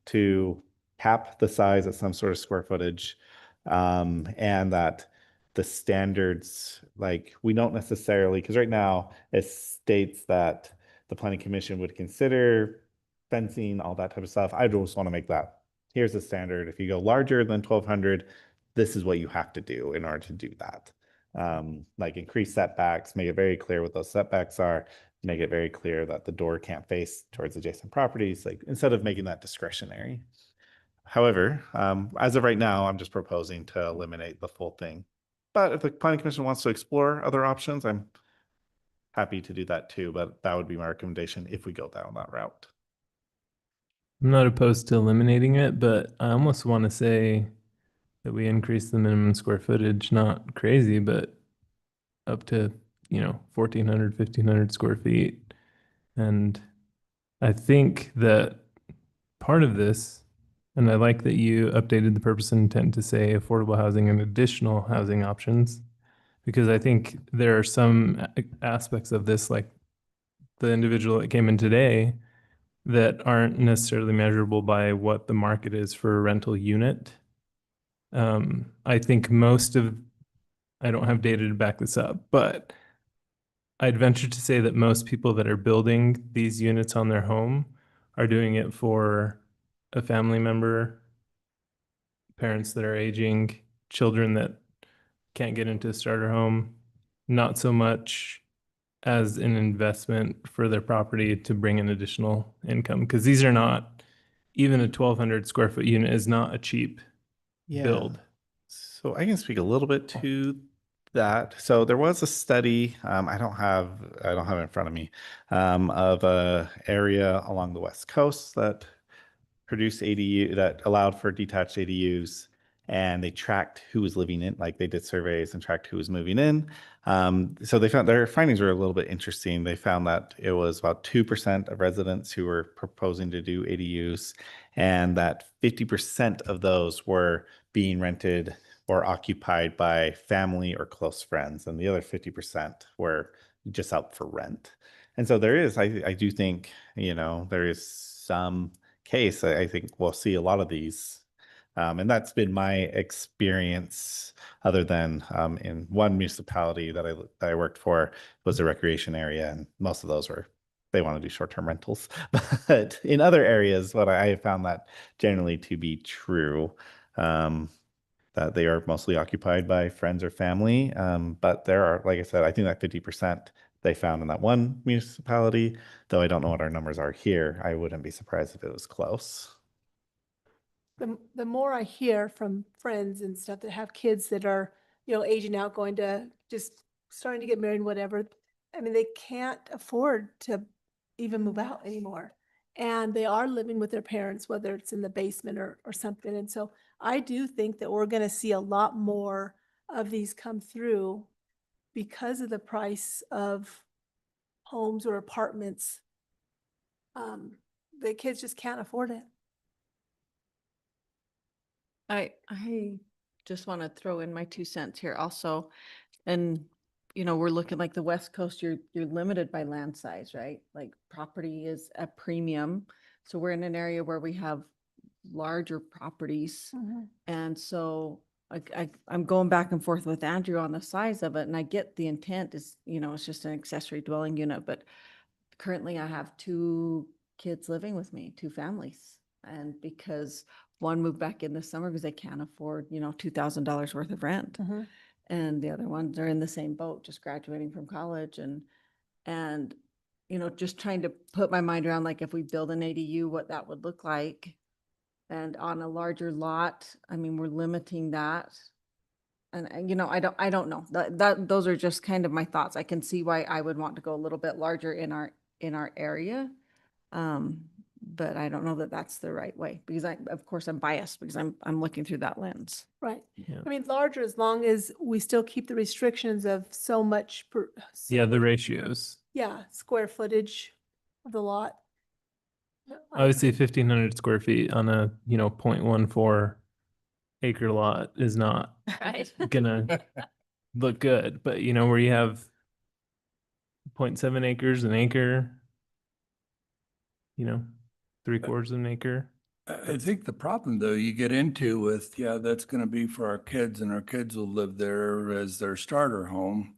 to cap the size at some sort of square footage, and that the standards, like we don't necessarily, because right now it states that the planning commission would consider fencing, all that type of stuff. I just want to make that, here's the standard. If you go larger than 1,200, this is what you have to do in order to do that. Like increase setbacks, make it very clear what those setbacks are, make it very clear that the door can't face towards adjacent properties, like instead of making that discretionary. However, as of right now, I'm just proposing to eliminate the full thing. But if the planning commission wants to explore other options, I'm happy to do that too, but that would be my recommendation if we go down that route. I'm not opposed to eliminating it, but I almost want to say that we increase the minimum square footage, not crazy, but up to, 1,400, 1,500 square feet. And I think that part of this, and I like that you updated the purpose and intent to say affordable housing and additional housing options, because I think there are some aspects of this, like the individual that came in today, that aren't necessarily measurable by what the market is for a rental unit. I think I don't have data to back this up, but I'd venture to say that most people that are building these units on their home are doing it for a family member, parents that are aging, children that can't get into a starter home, not so much as an investment for their property to bring in additional income, because these are not, even a 1,200 square foot unit is not a cheap build. So I can speak a little bit to that. So there was a study, I don't have it in front of me, of a area along the West Coast that produced ADU, that allowed for detached ADUs, and they tracked who was living in, like they did surveys and tracked who was moving in. So they found their findings were a little bit interesting. They found that it was about 2% of residents who were proposing to do ADUs, and that 50% of those were being rented or occupied by family or close friends, and the other 50% were just out for rent. And so there is, I do think, there is some case. I think we'll see a lot of these. And that's been my experience, other than in one municipality that I worked for was a recreation area, and most of those they want to do short-term rentals. But in other areas, what I have found that generally to be true, that they are mostly occupied by friends or family. But there are, like I said, I think that 50% they found in that one municipality, though I don't know what our numbers are here. I wouldn't be surprised if it was close. The more I hear from friends and stuff that have kids that are, aging out, going to just starting to get married, whatever, I mean, they can't afford to even move out anymore. And they are living with their parents, whether it's in the basement or something. And so I do think that we're going to see a lot more of these come through because of the price of homes or apartments. The kids just can't afford it. I just want to throw in my 2 cents here also. And, we're looking like the West Coast, you're limited by land size, right? Like property is a premium. So we're in an area where we have larger properties. And so I'm going back and forth with Andrew on the size of it. And I get the intent is, it's just an accessory dwelling unit, but currently I have 2 kids living with me, 2 families. And because one moved back in this summer because they can't afford, $2,000 worth of rent. And the other ones are in the same boat, just graduating from college and, just trying to put my mind around, like, if we build an ADU, what that would look like. And on a larger lot, I mean, we're limiting that. And I don't know, those are just kind of my thoughts. I can see why I would want to go a little bit larger in our area. But I don't know that that's the right way, because of course I'm biased because I'm looking through that lens. Right. Yeah. I mean, larger as long as we still keep the restrictions of so much per. Yeah, the ratios. Yeah, square footage of the lot. I would say 1,500 square feet on a, 0.14 acre lot is not Right. gonna look good. But, where you have 0.7 acres, an acre, 3/4 of an acre. I think the problem though you get into with, yeah, that's gonna be for our kids and our kids will live there as their starter home.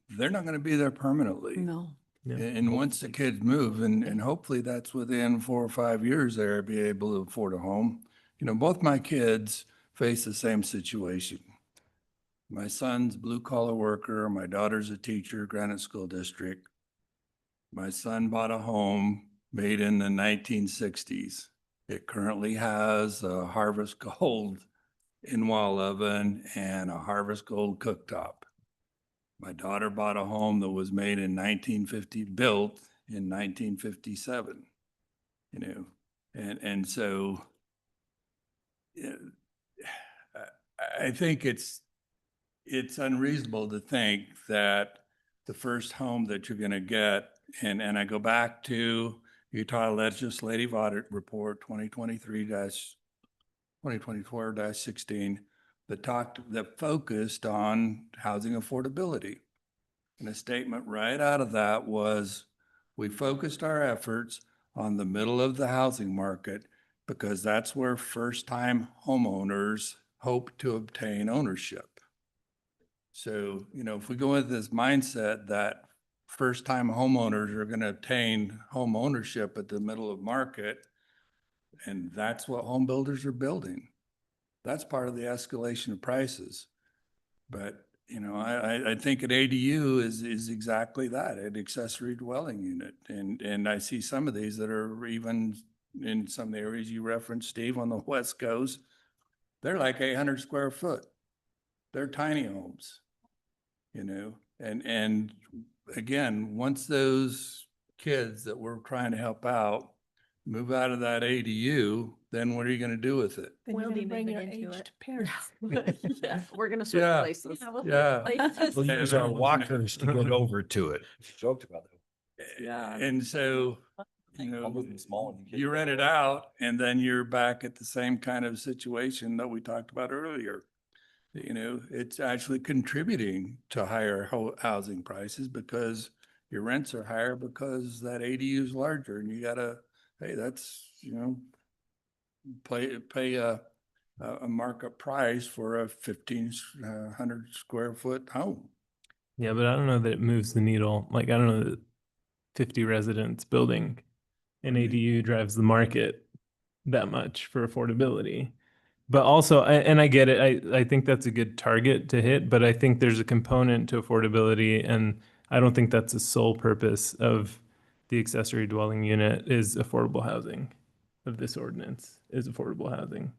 They're not gonna be there permanently. No. Yeah. And once the kids move, and hopefully that's within 4 or 5 years, they'll be able to afford a home. You know, both my kids face the same situation. My son's blue collar worker, my daughter's a teacher, Granite School District. My son bought a home made in the 1960s. It currently has a Harvest Gold in-wall oven and a Harvest Gold cooktop. My daughter bought a home that was made in 1950, built in 1957, you know, and so yeah, I think it's unreasonable to think that the first home that you're going to get, and I go back to Utah Legislative Audit Report 2024-16 that focused on housing affordability. And a statement right out of that was, we focused our efforts on the middle of the housing market because that's where first-time homeowners hope to obtain ownership. So, you know, if we go with this mindset that first-time homeowners are going to obtain home ownership at the middle of market, and that's what home builders are building, that's part of the escalation of prices. But, you know, I think an ADU is exactly that, an accessory dwelling unit. And I see some of these that are even in some of the areas you referenced, Steve, on the West Coast, they're like 800 square foot. They're tiny homes, you know, and again, once those kids that we're trying to help out move out of that ADU, then what are you going to do with it? Then you're We'll gonna be bring your moving into aged it. parents. Yeah, we're gonna switch Yeah. places. Yeah. We'll use our walkers to get over to it. Joked about that. Yeah. And so, you I'll know, move them small and you rent it out and then you're back at the same kind of situation that we talked about earlier. You know, it's actually contributing to higher housing prices because your rents are higher because that ADU is larger and you gotta, hey, that's, you know, pay a markup price for a 1,500 square foot home. Yeah, but I don't know that it moves the needle. Like, I don't know that 50 residents building an ADU drives the market that much for affordability. But also, and I get it, I think that's a good target to hit, but I think there's a component to affordability, and I don't think that's the sole purpose of the accessory dwelling unit is affordable housing, of this ordinance is affordable housing.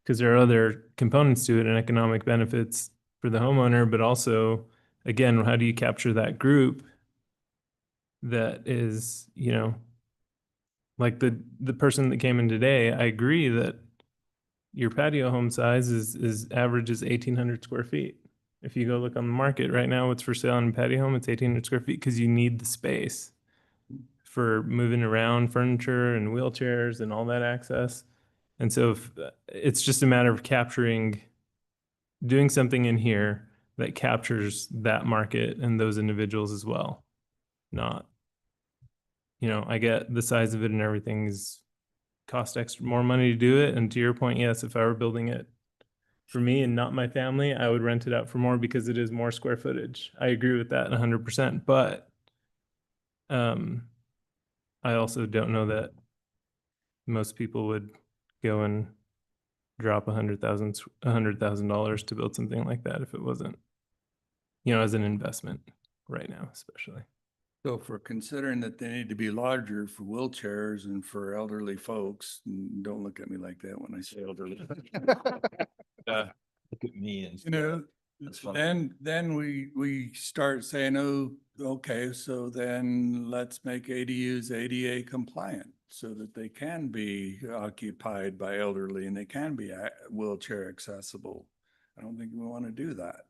Because there are other components to it and economic benefits for the homeowner, but also, again, how do you capture that group that is, you know, like the person that came in today, I agree that your patio home size is average is 1,800 square feet. If you go look on the market right now, what's for sale in a patio home, it's 1,800 square feet because you need the space for moving around furniture and wheelchairs and all that access. And so if, it's just a matter of doing something in here that captures that market and those individuals as well. Not, you know, I get the size of it and everything's cost extra more money to do it. And to your point, yes, if I were building it for me and not my family, I would rent it out for more because it is more square footage. I agree with that 100%. But I also don't know that most people would go and drop $100,000 to build something like that if it wasn't, you know, as an investment right now, especially. So if we're considering that they need to be larger for wheelchairs and for elderly folks, and don't look at me like that when I say elderly. Look at me and. You know, That's funny. then we start saying, oh, okay, so then let's make ADUs ADA compliant so that they can be occupied by elderly and they can be wheelchair accessible. I don't think we want to do that,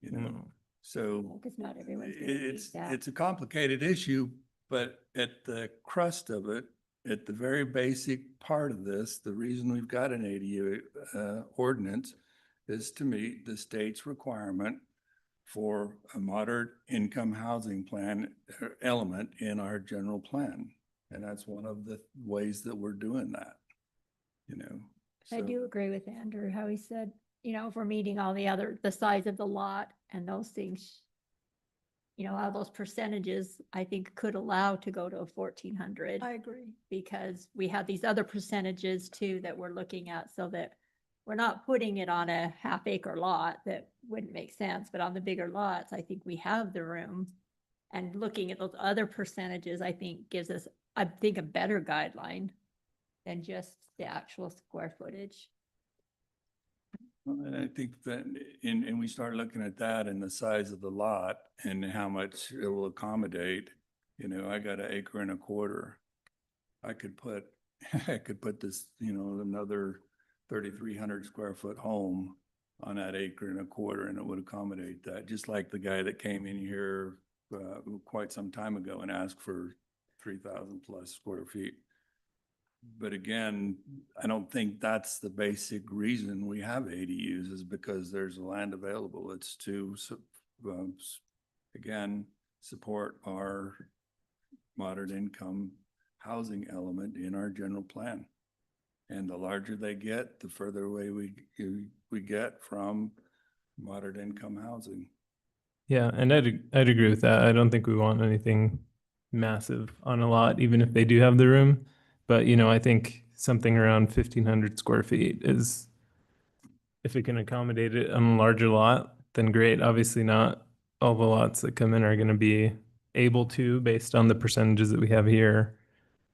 you know? No. So Because not everyone's gonna need that. it's a complicated issue, but at the crust of it, at the very basic part of this, the reason we've got an ADU ordinance is to meet the state's requirement for a moderate income housing plan element in our general plan. And that's one of the ways that we're doing that. you know. I so- do agree with Andrew, how he said, you know, if we're meeting all the size of the lot and those things, you know, all those percentages, I think could allow to go to a 1,400. I agree. Because we have these other percentages too that we're looking at, so that we're not putting it on a half-acre lot that wouldn't make sense, but on the bigger lots, I think we have the room. And looking at those other percentages, I think gives us, I think, a better guideline than just the actual square footage. Well, and I think that, and we start looking at that and the size of the lot and how much it will accommodate. You know, I got 1.25 acres. I could put, I could put this, you know, another 3,300 square foot home on that 1.25 acres, and it would accommodate that. Just like the guy that came in here quite some time ago and asked for 3,000 plus square feet. But again, I don't think that's the basic reason we have ADUs, is because there's land available. It's to, again, support our moderate income housing element in our general plan. And the larger they get, the further away we get from moderate income housing. Yeah, and I'd agree with that. I don't think we want anything massive on a lot, even if they do have the room. But, you know, I think something around 1,500 square feet is, if it can accommodate it on a larger lot, then great. Obviously not all the lots that come in are going to be able to, based on the percentages that we have here.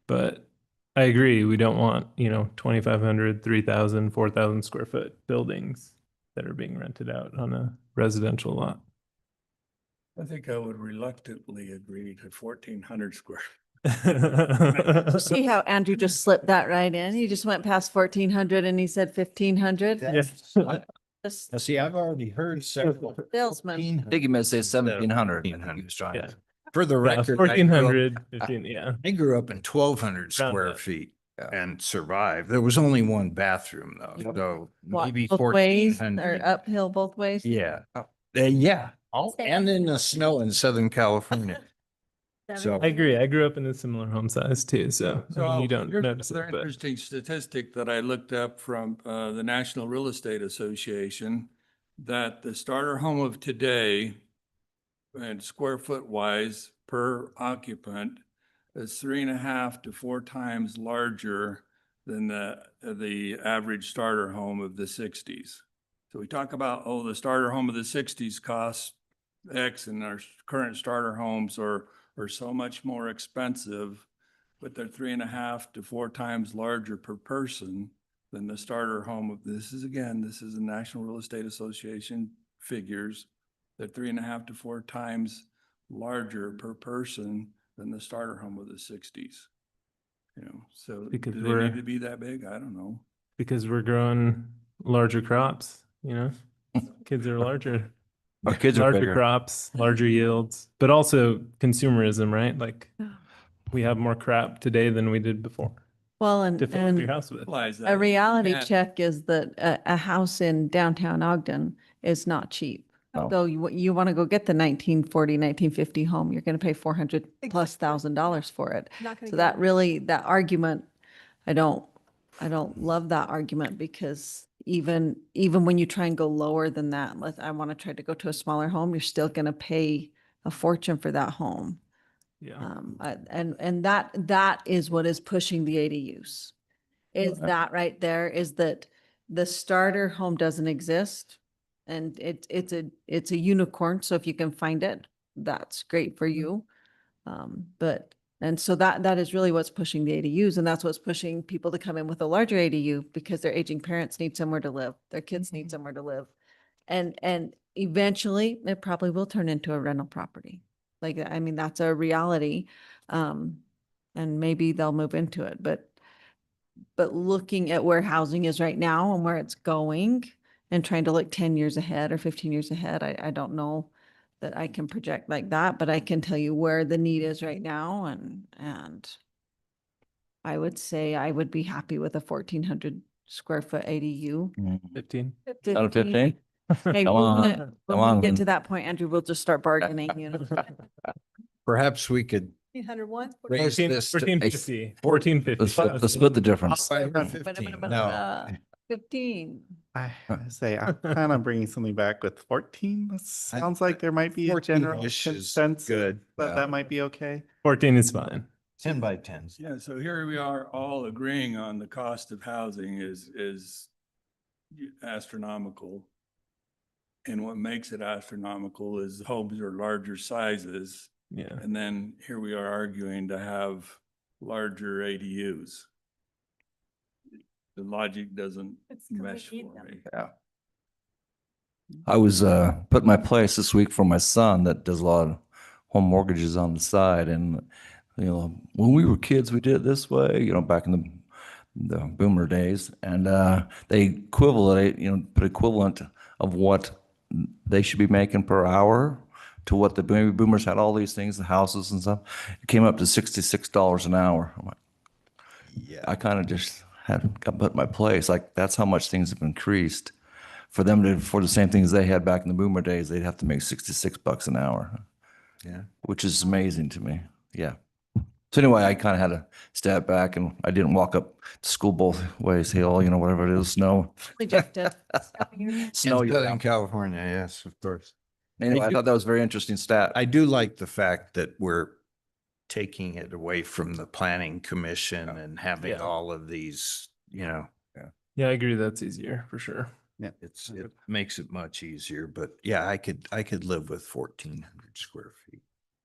But I agree, we don't want, you know, 2,500, 3,000, 4,000 square foot buildings that are being rented out on a residential lot. I think I would reluctantly agree to 1,400 square. See how Andrew just slipped that right in? He just went past 1,400 and he said 1,500. Yes. Just Now, see, I've already heard several. salesman. I think you meant to say 1,700. I think he was trying Yeah. to. For the record, I grew up- 1,400, 15, yeah. I grew up in 1,200 Around square that. feet Yeah. and survived. There was only one bathroom though, so What, maybe both ways or 1,400. uphill both ways? Yeah, yeah. Same. And in the snow in Southern California. So- I agree. I grew up in a similar home size too, so I mean, you don't here's notice another it, but interesting statistic that I looked up from the National Real Estate Association, that the starter home of today and square foot wise per occupant is 3.5 to 4 times larger than the average starter home of the 60s. So we talk about, oh, the starter home of the 60s costs X, and our current starter homes are so much more expensive, but they're 3.5 to 4 times larger per person than the starter home of, this is the National Real Estate Association figures. They're 3.5 to 4 times larger per person than the starter home of the 60s. You know, so Because do they we're- need to be that big? I don't know. because we're growing larger crops, you know, kids are larger. Our kids are Larger bigger. crops, larger yields, but also consumerism, right? Like we have more crap today than we did before Well, to fill up your and house with. Applies a that. reality Yeah. check is that a house in downtown Ogden is not cheap. No. So you want to go get the 1940, 1950 home, you're going to pay 400 plus $1,000 for it. Not gonna So get that it. really, that argument, I don't love that argument, because even when you try and go lower than that, I want to try to go to a smaller home, you're still going to pay a fortune for that home. Yeah. And that is what is pushing the ADUs. Is that right there, is that the starter home doesn't exist. And it's a unicorn. So if you can find it, that's great for you. And so that is really what's pushing the ADUs, and that's what's pushing people to come in with a larger ADU, because their aging parents need somewhere to live. Their kids need somewhere to live. And eventually it probably will turn into a rental property. Like, I mean, that's a reality. And maybe they'll move into it, but looking at where housing is right now and where it's going and trying to look 10 years ahead or 15 years ahead, I don't know that I can project like that, but I can tell you where the need is right now. And I would say I would be happy with a 1,400 square foot ADU. 15. Out of 15? Hey, Come we're on, gonna- come when we on. get to that point, Andrew, we'll just start bargaining, you know. Perhaps we could 1,501. Raise this to 1450. Let's split the difference. 15. No. 15. I say, I'm kind of bringing something back with 14. That sounds like there might be a 14 general -ish is consensus good, that yeah. that might be okay. 14 is fine. 10 by 10s. Yeah, so here we are all agreeing on the cost of housing is astronomical. And what makes it astronomical is homes are larger sizes. Yeah. And then here we are arguing to have larger ADUs. The logic doesn't It's 'cause we mesh need for them. me. I was put my place this week for my son that does a lot of home mortgages on the side, and when we were kids, we did it this way. Back in the boomer days, and they put equivalent of what they should be making per hour to what the baby boomers had. All these things, the houses and stuff. It came up to $66 an hour. I'm like, Yeah. I kind of just got put in my place. Like that's how much things have increased. For the same things they had back in the boomer days, they'd have to make $66 an hour. Yeah. Which is amazing to me. Yeah. So anyway, I kind of had to step back, and I didn't walk up to school both ways, hill, whatever it is, snow. Rejected. Snow, In yeah. Southern California, yes, of course. Anyway, I thought that was a very interesting stat. I do like the fact that we're taking it away from the planning commission and having Yeah. all of these, Yeah, I agree. That's easier for sure. it makes it much easier, but yeah, I could live with 1,400 square feet.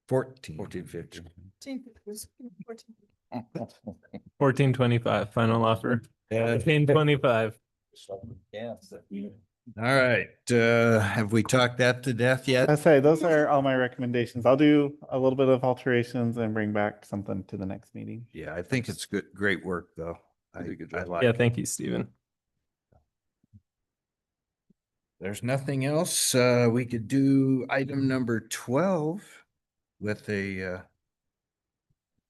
1450. 1425, final offer. 1425. All right, have we talked that to death yet? I say, those are all my recommendations. I'll do a little bit of alterations and bring back something to the next meeting. Yeah, I think it's good, great work, though. You did a good I job. like Yeah, it. thank you, Stephen. There's nothing else. We could do item number 12 with a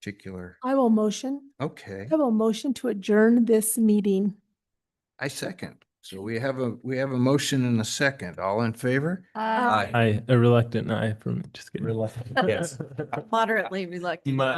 particular, I will motion to adjourn this meeting. I second. So we have a motion and a second. All in favor? Aye. A reluctant aye from just kidding. Yes. Moderately reluctant.